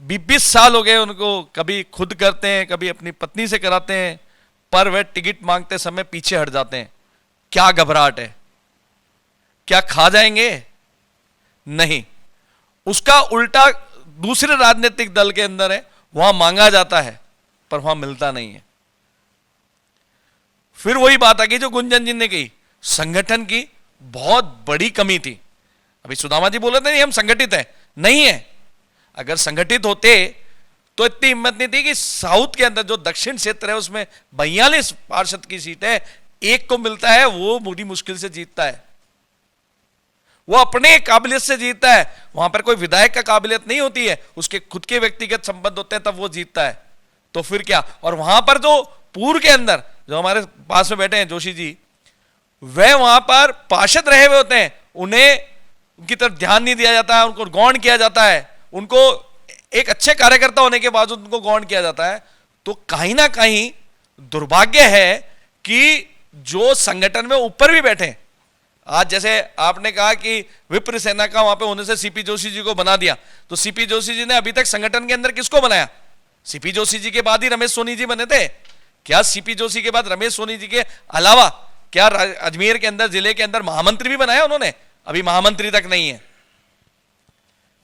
20 साल हो गए उनको, कभी खुद करते हैं, कभी अपनी पत्नी से कराते हैं, पर वह टिकट मांगते समय पीछे हट जाते हैं। क्या घबराहट है? क्या खा जाएंगे? नहीं। उसका उल्टा दूसरे राजनीतिक दल के अंदर है, वहां मांगा जाता है पर वहां मिलता नहीं है। फिर वही बात आ गई जो गुंजन जी ने कही, संगठन की बहुत बड़ी कमी थी। अभी सुदामा जी बोल रहे थे नहीं हम संगठित हैं, नहीं है। अगर संगठित होते तो इतनी हिम्मत नहीं थी कि साउथ के अंदर जो दक्षिण क्षेत्र है उसमें 42 पार्षद की सीट है, एक को मिलता है, वो बड़ी मुश्किल से जीतता है। वो अपने काबिलियत से जीतता है, वहां पर कोई विधायक का काबिलियत नहीं होती है, उसके खुद के व्यक्तिगत संबंध होते हैं, तब वो जीतता है। तो फिर क्या? और वहां पर जो पूर्व के अंदर जो हमारे पास में बैठे हैं जोशी जी, वह वहां पर पार्षद रहे हुए होते हैं, उन्हें उनकी तरफ ध्यान नहीं दिया जाता है, उनको गौण किया जाता है, उनको एक अच्छे कार्यकर्ता होने के बावजूद उनको गौण किया जाता है। तो कहीं ना कहीं दुर्भाग्य है कि जो संगठन में ऊपर भी बैठे, आज जैसे आपने कहा कि विप्र सेना का वहां पे होने से सीपी जोशी जी को बना दिया, तो सीपी जोशी जी ने अभी तक संगठन के अंदर किसको बनाया? सीपी जोशी जी के बाद ही रमेश सोनी जी बने थे। क्या सीपी जोशी के बाद रमेश सोनी जी के अलावा क्या अजमेर के अंदर, जिले के अंदर महामंत्री भी बनाया उन्होंने? अभी महामंत्री तक नहीं है।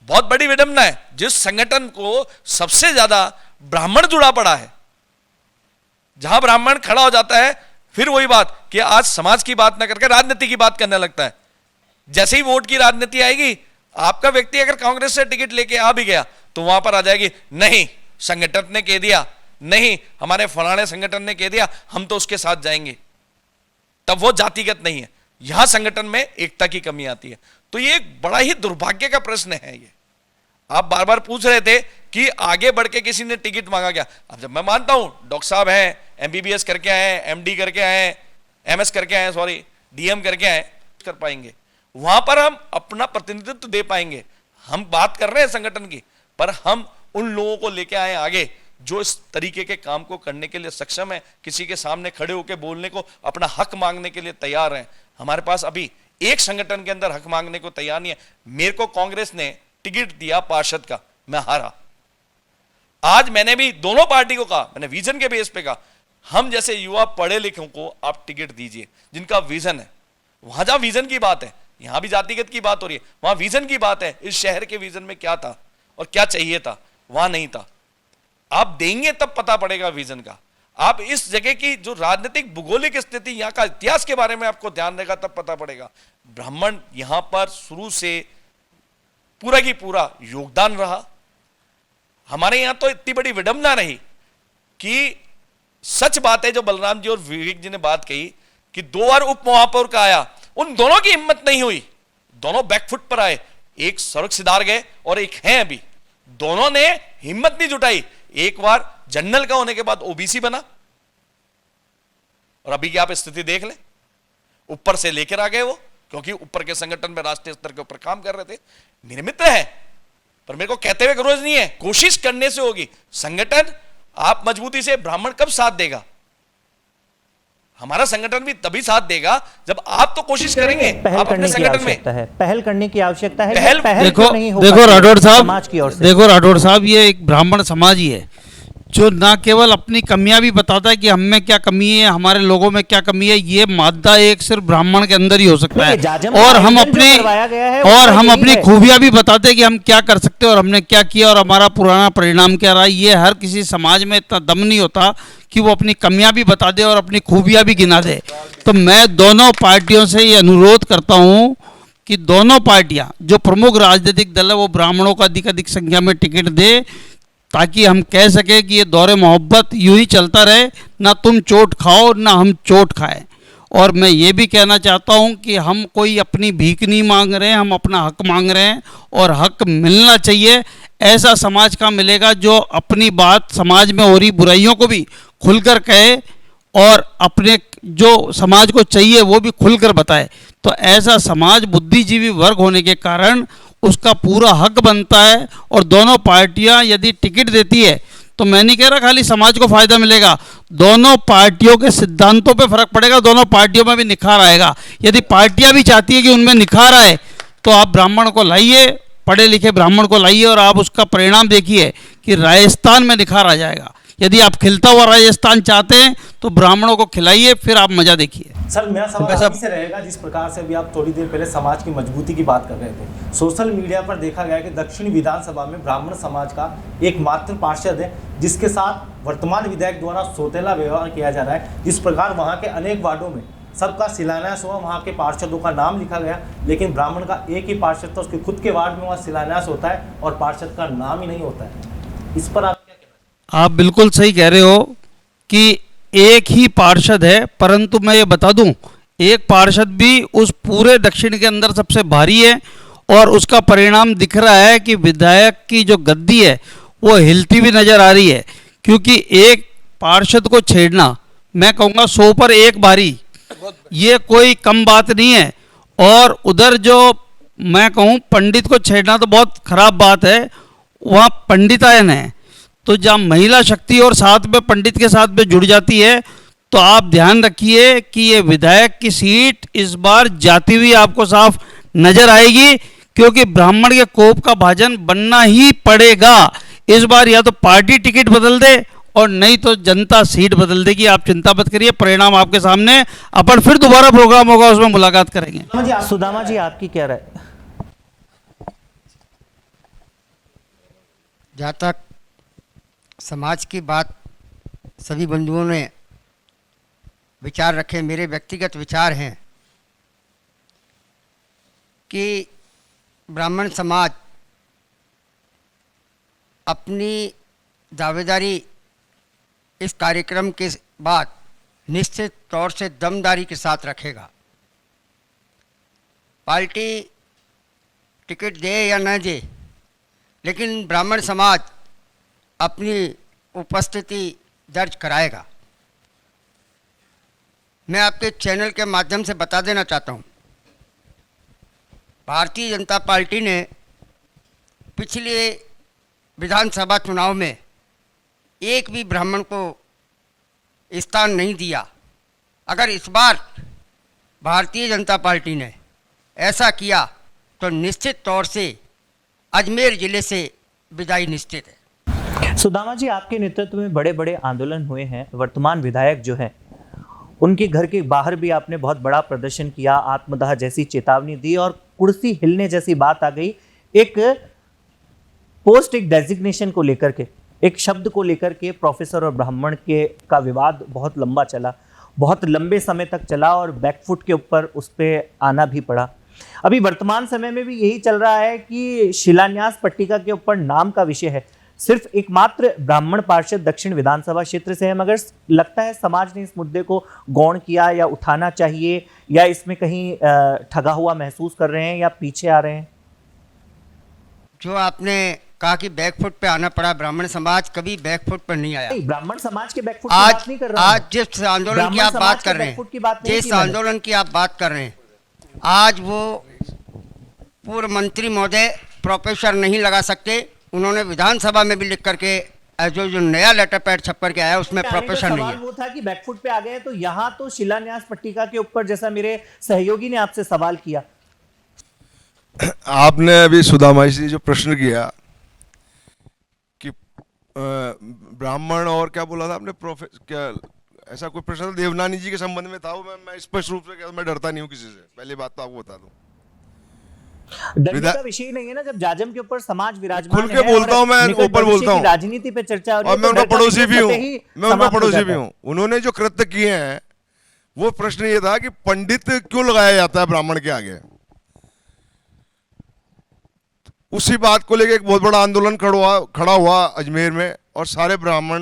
बहुत बड़ी विडंबना है। जिस संगठन को सबसे ज्यादा ब्राह्मण जुड़ा पड़ा है, जहां ब्राह्मण खड़ा हो जाता है, फिर वही बात कि आज समाज की बात ना करके राजनीति की बात करने लगता है। जैसे ही वोट की राजनीति आएगी, आपका व्यक्ति अगर कांग्रेस से टिकट लेके आ भी गया तो वहां पर आ जाएगी, नहीं संगठन ने कह दिया, नहीं हमारे फलाने संगठन ने कह दिया, हम तो उसके साथ जाएंगे। तब वो जातिगत नहीं है, यहां संगठन में एकता की कमी आती है। तो ये एक बड़ा ही दुर्भाग्य का प्रश्न है। ये आप बार बार पूछ रहे थे कि आगे बढ़ के किसी ने टिकट मांगा क्या? अब जब मैं मानता हूं डॉक्टर साहब हैं, एमबीबीएस करके आए, एमडी करके आए, एमएस करके आए, सॉरी डीएम करके आए, कर पाएंगे, वहां पर हम अपना प्रतिनिधित्व दे पाएंगे। हम बात कर रहे हैं संगठन की, पर हम उन लोगों को लेके आए आगे जो इस तरीके के काम को करने के लिए सक्षम है, किसी के सामने खड़े होकर बोलने को, अपना हक मांगने के लिए तैयार हैं। हमारे पास अभी एक संगठन के अंदर हक मांगने को तैयार नहीं है। मेरे को कांग्रेस ने टिकट दिया पार्षद का, मैं हारा। आज मैंने भी दोनों पार्टी को कहा, मैंने विजन के बेस पे कहा, हम जैसे युवा पढ़े लिखों को आप टिकट दीजिए, जिनका विजन है। वहां जहां विजन की बात है, यहां भी जातिगत की बात हो रही है, वहां विजन की बात है। इस शहर के विजन में क्या था और क्या चाहिए था, वहां नहीं था। आप देंगे तब पता पड़ेगा विजन का। आप इस जगह की जो राजनीतिक भूगोलिक स्थिति, यहां का इतिहास के बारे में आपको ध्यान देगा तब पता पड़ेगा। ब्राह्मण यहां पर शुरू से पूरा की पूरा योगदान रहा। हमारे यहां तो इतनी बड़ी विडंबना रही कि सच बात है जो बलराम जी और विवेक जी ने बात कही कि 2 बार उप महापौर का आया, उन दोनों की हिम्मत नहीं हुई, दोनों बैकफुट पर आए। एक सड़क सिधार गए और एक हैं अभी, दोनों ने हिम्मत नहीं जुटाई। एक बार जनरल का होने के बाद ओबीसी बना, और अभी की आप स्थिति देख लें, ऊपर से लेकर आ गए वो, क्योंकि ऊपर के संगठन में राष्ट्रीय स्तर के ऊपर काम कर रहे थे। मेरे मित्र है, पर मेरे को कहते हुए गरज नहीं है, कोशिश करने से होगी। संगठन आप मजबूती से, ब्राह्मण कब साथ देगा? हमारा संगठन भी तभी साथ देगा जब आप तो कोशिश करेंगे। पहल आप करने अपने की संगठन आवश्यकता में है, पहल करने की आवश्यकता है। पहल पहल देखो क्यों नहीं हो देखो पाती राठौड़ साहब, समाज की ओर से? देखो राठौड़ साहब, ये एक ब्राह्मण समाज ही है। जो ना केवल अपनी कमियां भी बताता है कि हम में क्या कमी है, हमारे लोगों में क्या कमी है, ये मादा एक सिर्फ ब्राह्मण के अंदर ही हो सकता है। और हम अपनी खूबियां भी बताते हैं कि हम क्या कर सकते हैं और हमने क्या किया और हमारा पुराना परिणाम क्या रहा। ये हर किसी समाज में इतना दम नहीं होता कि वो अपनी कमियां भी बता दे और अपनी खूबियां भी गिना दे। तो मैं दोनों पार्टियों से ये अनुरोध करता हूँ कि दोनों पार्टियां, जो प्रमुख राजनीतिक दल है, वो ब्राह्मणों को अधिक संख्या में टिकट दे, ताकि हम कह सके कि ये दौरे मोहब्बत यूं ही चलता रहे, ना तुम चोट खाओ ना हम चोट खाएं। और मैं ये भी कहना चाहता हूं कि हम कोई अपनी भीख नहीं मांग रहे हैं, हम अपना हक मांग रहे हैं और हक मिलना चाहिए। ऐसा समाज का मिलेगा जो अपनी बात समाज में हो रही बुराइयों को भी खुलकर कहे और अपने जो समाज को चाहिए वो भी खुलकर बताए। तो ऐसा समाज बुद्धिजीवी वर्ग होने के कारण उसका पूरा हक बनता है। और दोनों पार्टियां यदि टिकट देती है तो मैं नहीं कह रहा खाली समाज को फायदा मिलेगा, दोनों पार्टियों के सिद्धांतों पे फर्क पड़ेगा, दोनों पार्टियों में भी निखार आएगा। यदि पार्टियां भी चाहती है कि उनमें निखार आए तो आप ब्राह्मण को लाइए, पढ़े लिखे ब्राह्मण को लाइए और आप उसका परिणाम देखिए कि राजस्थान में निखार आ जाएगा। यदि आप खिलता हुआ राजस्थान चाहते हैं तो ब्राह्मणों को खिलाइए, फिर आप मजा देखिए। सर मेरा सवाल आपसे से रहेगा, जिस प्रकार से अभी आप थोड़ी देर पहले समाज की मजबूती की बात कर रहे थे, सोशल मीडिया पर देखा गया कि दक्षिण विधानसभा में ब्राह्मण समाज का एकमात्र पार्षद है जिसके साथ वर्तमान विधायक द्वारा सौतेला व्यवहार किया जा रहा है। जिस प्रकार वहाँ के अनेक वार्डों में सबका शिलान्यास हुआ, वहाँ के पार्षदों का नाम लिखा गया, लेकिन ब्राह्मण का एक ही पार्षद था, उसके खुद के वार्ड में वहाँ शिलान्यास होता है और पार्षद का नाम ही नहीं होता है। इस पर आप क्या कहना? आप बिल्कुल सही कह रहे हो कि एक ही पार्षद है, परंतु मैं ये बता दूं एक पार्षद भी उस पूरे दक्षिण के अंदर सबसे भारी है और उसका परिणाम दिख रहा है कि विधायक की जो गद्दी है वो हिलती भी नजर आ रही है। क्योंकि एक पार्षद को छेड़ना, मैं कहूँगा 100 पर 1 भारी, ये कोई कम बात नहीं है। और उधर जो मैं कहूँ पंडित को छेड़ना तो बहुत खराब बात है, वहाँ पंडितायन है। तो जब महिला शक्ति और साथ में पंडित के साथ में जुड़ जाती है तो आप ध्यान रखिए कि ये विधायक की सीट इस बार जाती हुई आपको साफ नजर आएगी, क्योंकि ब्राह्मण के कोप का भाजन बनना ही पड़ेगा। इस बार या तो पार्टी टिकट बदल दे और नहीं तो जनता सीट बदल देगी। आप चिंता मत करिए, परिणाम आपके सामने। अपन फिर दोबारा प्रोग्राम होगा, उसमें मुलाकात करेंगे। सुदामा जी आपकी क्या राय? जहाँ तक समाज की बात सभी बंधुओं ने विचार रखे, मेरे व्यक्तिगत विचार हैं कि ब्राह्मण समाज अपनी दावेदारी इस कार्यक्रम के बाद निश्चित तौर से दमदारी के साथ रखेगा। पार्टी टिकट दे या न दे, लेकिन ब्राह्मण समाज अपनी उपस्थिति दर्ज कराएगा। मैं आपके चैनल के माध्यम से बता देना चाहता हूँ, भारतीय जनता पार्टी ने पिछले विधानसभा चुनाव में एक भी ब्राह्मण को स्थान नहीं दिया। अगर इस बार भारतीय जनता पार्टी ने ऐसा किया तो निश्चित तौर से अजमेर जिले से विदाई निश्चित है। सुदामा जी, आपके नेतृत्व में बड़े बड़े आंदोलन हुए हैं। वर्तमान विधायक जो हैं उनके घर के बाहर भी आपने बहुत बड़ा प्रदर्शन किया, आत्मदाह जैसी चेतावनी दी और कुर्सी हिलने जैसी बात आ गई। एक पोस्ट, एक डेजिग्नेशन को लेकर के, एक शब्द को लेकर के प्रोफेसर और ब्राह्मण के का विवाद बहुत लंबा चला, बहुत लंबे समय तक चला और बैकफुट के ऊपर उस पर आना भी पड़ा। अभी वर्तमान समय में भी यही चल रहा है कि शिलान्यास पट्टिका के ऊपर नाम का विषय है। सिर्फ एकमात्र ब्राह्मण पार्षद दक्षिण विधानसभा क्षेत्र से है, मगर लगता है समाज ने इस मुद्दे को गौण किया या उठाना चाहिए, या इसमें कहीं ठगा हुआ महसूस कर रहे हैं या पीछे आ रहे हैं? जो आपने कहा कि बैकफुट पे आना पड़ा, ब्राह्मण समाज कभी बैकफुट पर नहीं आया। ब्राह्मण समाज के बैकफुट की बात नहीं कर रहा हूं। आज जिस आंदोलन की आप बात कर रहे हैं, जिस आंदोलन की आप बात कर रहे हैं, आज वो पूर्व मंत्री महोदय प्रोफेसर नहीं लगा सकते। उन्होंने विधानसभा में भी लिख करके जो नया लेटर पैड छप करके आया उसमें प्रोफेसर नहीं है। वो था कि बैकफुट पे आ गए, तो यहाँ तो शिलान्यास पट्टिका के ऊपर, जैसा मेरे सहयोगी ने आपसे सवाल किया, आपने अभी सुदामा जी जो प्रश्न किया कि ब्राह्मण और क्या बोला था आपने, क्या ऐसा कोई प्रश्न देवनानी जी के संबंध में था, वो मैं स्पष्ट रूप से कहता हूं, मैं डरता नहीं हूं किसी से, पहली बात तो आपको बता दूं। डरने का विषय नहीं है ना, जब जाजम के ऊपर समाज विराजमान खुल के बोलता हूं, मैं ऊपर बोलता हूं, राजनीति पे चर्चा हो रही है, और मैं उनका पड़ोसी भी हूं, मैं उनका पड़ोसी भी हूं। उन्होंने जो कृत्य किए हैं, वो प्रश्न ये था कि पंडित क्यों लगाया जाता है ब्राह्मण के आगे। उसी बात को लेकर एक बहुत बड़ा आंदोलन खड़ा हुआ अजमेर में, और सारे ब्राह्मण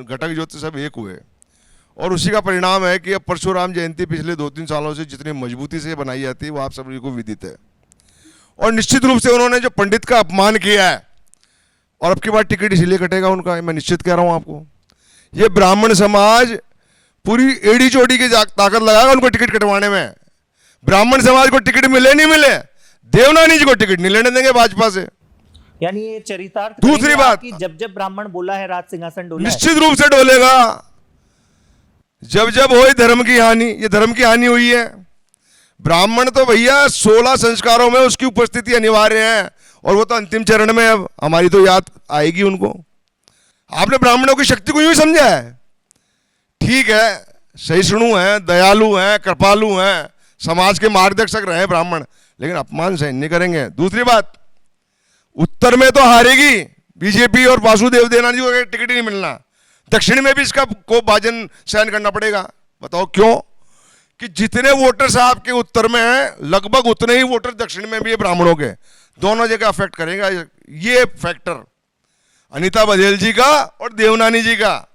घटक जो थे सब एक हुए, और उसी का परिणाम है कि अब परशुराम जयंती पिछले 2-3 सालों से जितनी मजबूती से बनाई जाती है वो आप सभी को विदित है। और निश्चित रूप से उन्होंने जो पंडित का अपमान किया है, और अब की बार टिकट इसीलिए कटेगा उनका, मैं निश्चित कह रहा हूं आपको। ये ब्राह्मण समाज पूरी एड़ी चोटी की ताकत लगाएगा उनको टिकट कटवाने में। ब्राह्मण समाज को टिकट मिले नहीं मिले, देवनानी जी को टिकट नहीं लेने देंगे भाजपा से। यानी ये चरितार्थ। दूसरी बात, जब जब ब्राह्मण बोला है राज सिंहासन डोला, निश्चित रूप से डोलेगा। जब जब हुई धर्म की हानि, ये धर्म की हानि हुई है। ब्राह्मण तो भैया 16 संस्कारों में उसकी उपस्थिति अनिवार्य है, और वो तो अंतिम चरण में, अब हमारी तो याद आएगी उनको। आपने ब्राह्मणों की शक्ति को यूं ही समझा है, ठीक है, सहिष्णु हैं, दयालु हैं, कृपालु हैं, समाज के मार्गदर्शक रहे ब्राह्मण, लेकिन अपमान सहन नहीं करेंगे। दूसरी बात, उत्तर में तो हारेगी बीजेपी और वासुदेव देवनानी जी को टिकट ही नहीं मिलना, दक्षिण में भी इसका को भाजन सहन करना पड़ेगा। बताओ क्यों? कि जितने वोटर साहब के उत्तर में हैं, लगभग उतने ही वोटर दक्षिण में भी है ब्राह्मणों के, दोनों जगह अफेक्ट करेगा ये फैक्टर, अनीता बघेल जी का और देवनानी जी का।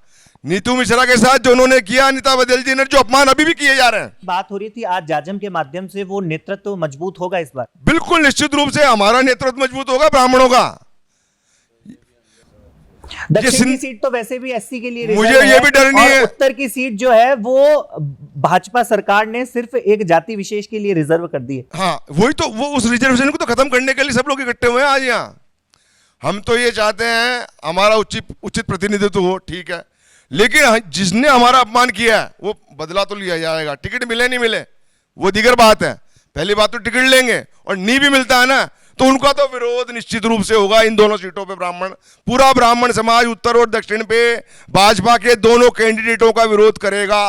नीतू मिश्रा के साथ जो उन्होंने किया, अनीता बघेल जी ने जो अपमान अभी भी किए जा रहे हैं। बात हो रही थी आज जाजम के माध्यम से, वो नेतृत्व मजबूत होगा इस बार। बिल्कुल निश्चित रूप से हमारा नेतृत्व मजबूत होगा ब्राह्मणों का। दक्षिण की सीट तो वैसे भी एससी के लिए मुझे ये भी डर नहीं है। उत्तर की सीट जो है वो भाजपा सरकार ने सिर्फ एक जाति विशेष के लिए रिजर्व कर दी है। हाँ, वही तो, वो उस रिजर्वेशन को तो खत्म करने के लिए सब लोग इकट्ठे हुए हैं आज यहाँ। हम तो ये चाहते हैं हमारा उचित प्रतिनिधित्व हो, ठीक है, लेकिन जिसने हमारा अपमान किया है वो बदला तो लिया जाएगा। टिकट मिले नहीं मिले वो दीगर बात है, पहली बात तो टिकट लेंगे, और नहीं भी मिलता है ना तो उनका तो विरोध निश्चित रूप से होगा इन दोनों सीटों पे। पूरा ब्राह्मण समाज उत्तर और दक्षिण पे भाजपा के दोनों कैंडिडेटों का विरोध करेगा।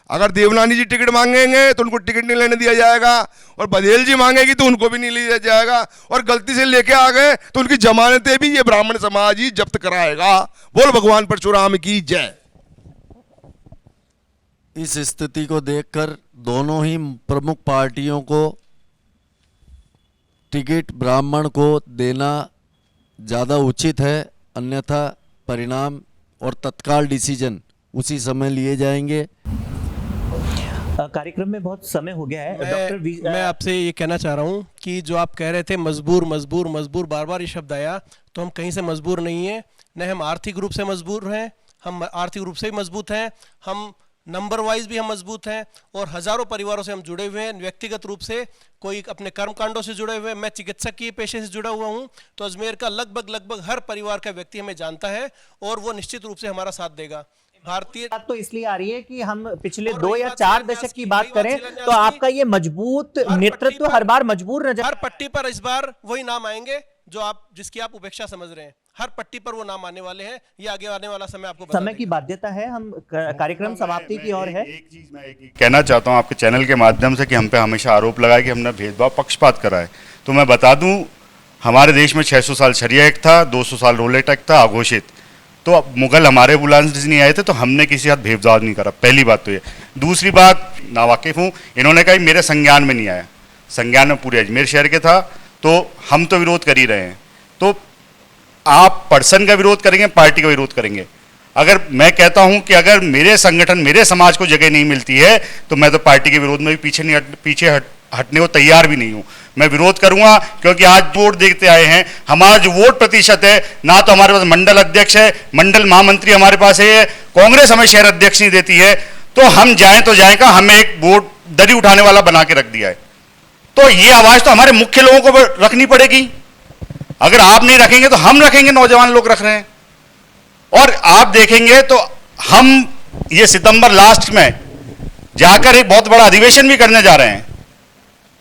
अगर देवनानी जी टिकट मांगेंगे तो उनको टिकट नहीं लेने दिया जाएगा, और बघेल जी मांगेगी तो उनको भी नहीं लिया जाएगा, और गलती से लेके आ गए तो उनकी जमानतें भी ये ब्राह्मण समाज ही जब्त कराएगा। बोल भगवान परशुराम की जय। इस स्थिति को देखकर दोनों ही प्रमुख पार्टियों को टिकट ब्राह्मण को देना ज़्यादा उचित है, अन्यथा परिणाम और तत्काल डिसीजन उसी समय लिए जाएंगे। कार्यक्रम में बहुत समय हो गया है डॉक्टर मैं आपसे ये कहना चाह रहा हूँ कि जो आप कह रहे थे मजबूर मजबूर मजबूर, बार बार ये शब्द आया, तो हम कहीं से मजबूर नहीं है, न हम आर्थिक रूप से मजबूर हैं, हम आर्थिक रूप से भी मजबूत हैं, हम नंबर वाइज भी हम मजबूत हैं, और हजारों परिवारों से हम जुड़े हुए हैं व्यक्तिगत रूप से, कोई अपने कर्मकांडों से जुड़े हुए हैं। मैं चिकित्सक के पेशे से जुड़ा हुआ हूं, तो अजमेर का लगभग हर परिवार का व्यक्ति हमें जानता है, और वो निश्चित रूप से हमारा साथ देगा। भारतीय बात तो इसलिए आ रही है कि हम पिछले 2 या 4 दशक की बात करें तो आपका ये मजबूत नेतृत्व हर बार मजबूर नजर, हर पट्टी पर इस बार वही नाम आएंगे जिसकी आप उपेक्षा समझ रहे हैं, हर पट्टी पर वो नाम आने वाले हैं। ये आगे आने वाला समय आपको समय की बाध्यता है, हम कार्यक्रम समाप्ति की ओर है। एक चीज मैं कहना चाहता हूं आपके चैनल के माध्यम से कि हम पे हमेशा आरोप लगाए कि हमने भेदभाव पक्षपात करा है, तो मैं बता दूं हमारे देश में 600 साल शरिया एक्ट था, 200 साल रोलेट एक्ट था अघोषित, तो अब मुगल हमारे बुलाने नहीं आए थे तो हमने किसी साथ भेदभाव नहीं करा, पहली बात तो ये। दूसरी बात, नावाकिफ हूँ, इन्होंने कहा मेरे संज्ञान में नहीं आया, संज्ञान में पूरे अजमेर शहर के था, तो हम तो विरोध कर ही रहे हैं। तो आप पर्सन का विरोध करेंगे, पार्टी का विरोध करेंगे। अगर मैं कहता हूं कि अगर मेरे संगठन मेरे समाज को जगह नहीं मिलती है तो मैं तो पार्टी के विरोध में भी पीछे हटने को तैयार भी नहीं हूं, मैं विरोध करूंगा, क्योंकि आज वोट देखते आए हैं, हमारा जो वोट प्रतिशत है, ना तो हमारे पास मंडल अध्यक्ष है, मंडल महामंत्री हमारे पास है, कांग्रेस हमें शहर अध्यक्ष नहीं देती है, तो हम जाएं तो जाएं का, हमें एक वोट दरी उठाने वाला बना के रख दिया है। तो ये आवाज तो हमारे मुख्य लोगों को रखनी पड़ेगी, अगर आप नहीं रखेंगे तो हम रखेंगे, नौजवान लोग रख रहे हैं। और आप देखेंगे तो हम ये सितंबर लास्ट में जाकर एक बहुत बड़ा अधिवेशन भी करने जा रहे हैं,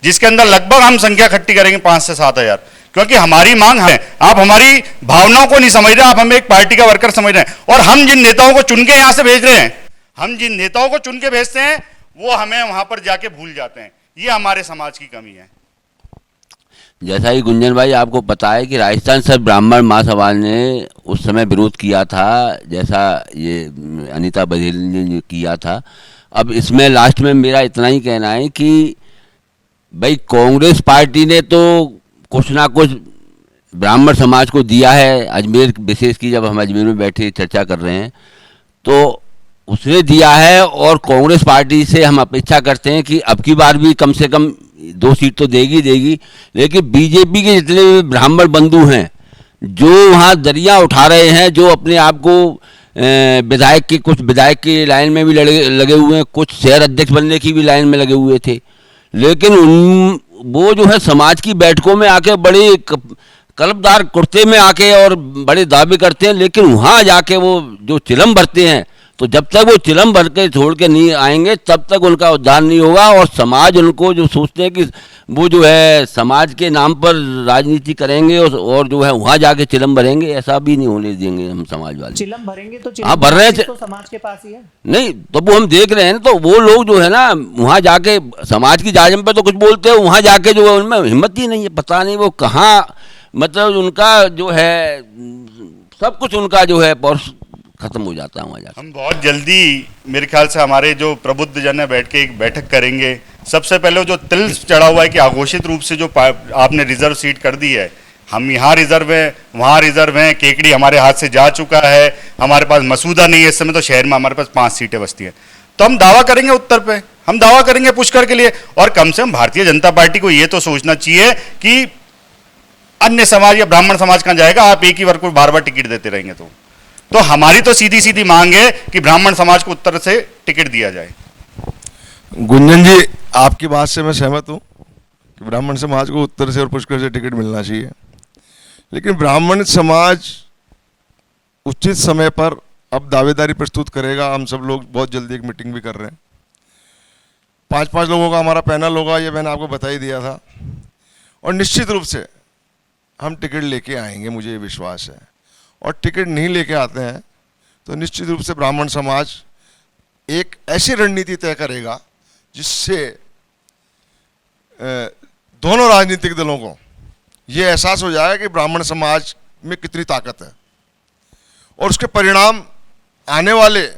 जिसके अंदर लगभग हम संख्या इकट्ठी करेंगे 5 से 7 हज़ार, क्योंकि हमारी मांग है, आप हमारी भावनाओं को नहीं समझ रहे, आप हमें एक पार्टी का वर्कर समझ रहे हैं। और हम जिन नेताओं को चुन के यहाँ से भेज रहे हैं, हम जिन नेताओं को चुन के भेजते हैं वो हमें वहां पर जाके भूल जाते हैं। ये हमारे समाज की कमी है। जैसा ही गुंजन भाई आपको पता है कि राजस्थान सर ब्राह्मण महासभा ने उस समय विरोध किया था, जैसा ये अनीता बघेल ने किया था। अब इसमें लास्ट में मेरा इतना ही कहना है कि भाई कांग्रेस पार्टी ने तो कुछ ना कुछ ब्राह्मण समाज को दिया है। अजमेर विशेष की जब हम अजमेर में बैठे चर्चा कर रहे हैं तो उसने दिया है, और कांग्रेस पार्टी से हम अपेक्षा करते हैं कि अब की बार भी कम से कम 2 सीट तो देगी। लेकिन बीजेपी के जितने भी ब्राह्मण बंधु हैं जो वहाँ दरिया उठा रहे हैं, जो अपने आप को विधायक के कुछ विधायक की लाइन में भी लगे हुए हैं, कुछ शहर अध्यक्ष बनने की भी लाइन में लगे हुए थे, लेकिन वो जो है समाज की बैठकों में आके बड़े कलपदार कुर्ते में आके और बड़े दावे करते हैं, लेकिन वहाँ जाके वो जो चिलम भरते हैं, तो जब तक वो चिलम भर के छोड़ के नहीं आएंगे तब तक उनका उद्धार नहीं होगा। और समाज उनको जो सोचते हैं कि वो जो है समाज के नाम पर राजनीति करेंगे और जो है वहाँ जाके चिलम भरेंगे, ऐसा भी नहीं होने देंगे हम समाज वाले। चिलम भरेंगे तो हाँ भर रहे हैं, तो समाज के पास ही है। नहीं तो वो हम देख रहे हैं ना, तो वो लोग जो है ना वहाँ जाके समाज की जाजम पे तो कुछ बोलते हैं, वहाँ जाके जो है उनमें हिम्मत ही नहीं है। पता नहीं वो कहाँ, मतलब उनका जो है सब कुछ उनका जो है खत्म हो जाता है वहाँ जाकर। हम बहुत जल्दी मेरे ख्याल से हमारे जो प्रबुद्ध जन है बैठ के एक बैठक करेंगे। सबसे पहले जो तिल चढ़ा हुआ है कि अघोषित रूप से जो आपने रिजर्व सीट कर दी है, हम यहाँ रिजर्व हैं, वहाँ रिजर्व हैं, केकड़ी हमारे हाथ से जा चुका है, हमारे पास मसूदा नहीं है इस समय, तो शहर में हमारे पास 5 सीटें बचती हैं। तो हम दावा करेंगे उत्तर पे, हम दावा करेंगे पुष्कर के लिए। और कम से कम भारतीय जनता पार्टी को ये तो सोचना चाहिए कि अन्य समाज या ब्राह्मण समाज कहाँ जाएगा, आप एक ही वर्ग को बार बार टिकट देते रहेंगे। तो हमारी तो सीधी सीधी मांग है कि ब्राह्मण समाज को उत्तर से टिकट दिया जाए। गुंजन जी, आपकी बात से मैं सहमत हूँ कि ब्राह्मण समाज को उत्तर से और पुष्कर से टिकट मिलना चाहिए, लेकिन ब्राह्मण समाज उचित समय पर अब दावेदारी प्रस्तुत करेगा। हम सब लोग बहुत जल्दी एक मीटिंग भी कर रहे हैं, 5-5 लोगों का हमारा पैनल होगा, ये मैंने आपको बता ही दिया था। और निश्चित रूप से हम टिकट लेके आएंगे, मुझे ये विश्वास है। और टिकट नहीं लेके आते हैं तो निश्चित रूप से ब्राह्मण समाज एक ऐसी रणनीति तय करेगा जिससे दोनों राजनीतिक दलों को ये एहसास हो जाएगा कि ब्राह्मण समाज में कितनी ताकत है, और उसके परिणाम आने वाले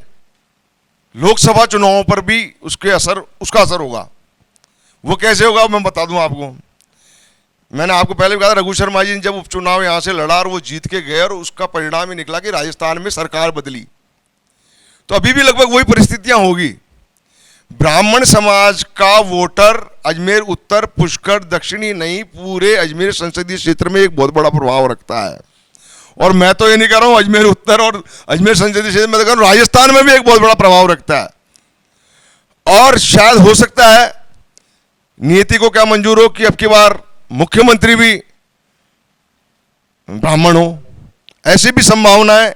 लोकसभा चुनावों पर भी उसका असर होगा। वो कैसे होगा मैं बता दूं आपको। मैंने आपको पहले भी कहा था, रघु शर्मा जी ने जब उपचुनाव यहाँ से लड़ा और वो जीत के गए और उसका परिणाम ही निकला कि राजस्थान में सरकार बदली। तो अभी भी लगभग वही परिस्थितियां होगी। ब्राह्मण समाज का वोटर अजमेर उत्तर, पुष्कर, दक्षिणी नहीं, पूरे अजमेर संसदीय क्षेत्र में एक बहुत बड़ा प्रभाव रखता है। और मैं तो ये नहीं कह रहा हूँ अजमेर उत्तर और अजमेर संसदीय क्षेत्र में, तो कह रहा हूँ राजस्थान में भी एक बहुत बड़ा प्रभाव रखता है। और शायद हो सकता है नियति को क्या मंजूर हो कि अब की बार मुख्यमंत्री भी ब्राह्मण हो, ऐसी भी संभावनाएं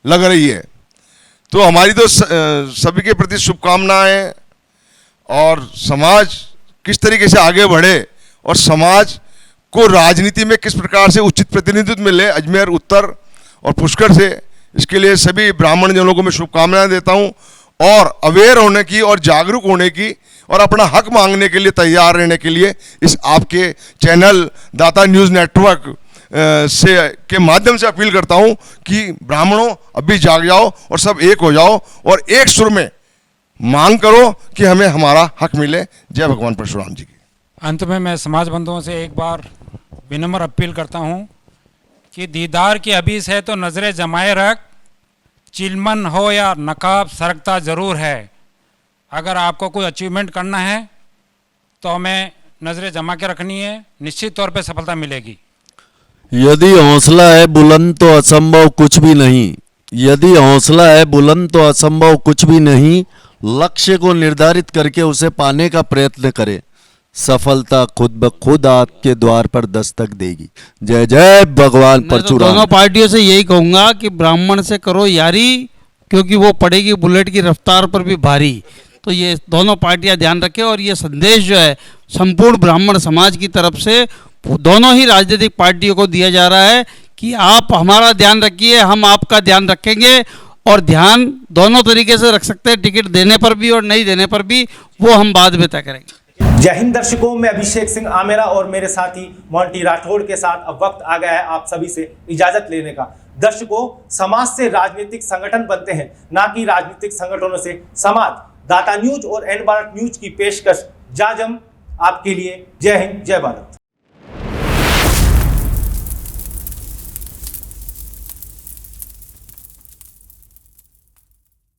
लग रही है। तो हमारी तो सभी के प्रति शुभकामनाएं, और समाज किस तरीके से आगे बढ़े और समाज को राजनीति में किस प्रकार से उचित प्रतिनिधित्व मिले अजमेर उत्तर और पुष्कर से, इसके लिए सभी ब्राह्मण जनों को मैं शुभकामनाएं देता हूं। और अवेयर होने की और जागरूक होने की और अपना हक मांगने के लिए तैयार रहने के लिए इस आपके चैनल दाता न्यूज़ नेटवर्क से के माध्यम से अपील करता हूं कि ब्राह्मणों अभी जाग जाओ और सब एक हो जाओ और एक सुर में मांग करो कि हमें हमारा हक मिले। जय भगवान परशुराम जी की। अंत में मैं समाज बंधुओं से एक बार विनम्र अपील करता हूं कि दीदार की हबीस है तो नज़रें जमाए रख, चिलमन हो या नकाब सरकता ज़रूर है। अगर आपको कोई अचीवमेंट करना है तो हमें नज़रें जमा के रखनी है, निश्चित तौर पे सफलता मिलेगी। यदि हौसला है बुलंद तो असंभव कुछ भी नहीं। यदि हौसला है बुलंद तो असंभव कुछ भी नहीं। लक्ष्य को निर्धारित करके उसे पाने का प्रयत्न करें, सफलता खुद ब खुद आपके द्वार पर दस्तक देगी। जय जय भगवान परशुराम। दोनों पार्टियों से यही कहूंगा कि ब्राह्मण से करो यारी, क्योंकि वो पड़ेगी बुलेट की रफ्तार पर भी भारी। तो ये दोनों पार्टियां ध्यान रखें, और ये संदेश जो है संपूर्ण ब्राह्मण समाज की तरफ से दोनों ही राजनीतिक पार्टियों को दिया जा रहा है कि आप हमारा ध्यान रखिए, हम आपका ध्यान रखेंगे, और ध्यान दोनों तरीके से रख सकते हैं, टिकट देने पर भी और नहीं देने पर भी, वो हम बाद में तय करेंगे। जय हिंद दर्शकों, मैं अभिषेक सिंह आमेरा और मेरे साथी मोंटी राठौड़ के साथ अब वक्त आ गया है आप सभी से इजाजत लेने का। दर्शकों, समाज से राजनीतिक संगठन बनते हैं, ना कि राजनीतिक संगठनों से समाज। दाता न्यूज और एन भारत न्यूज की पेशकश जाजम आपके लिए। जय हिंद, जय भारत।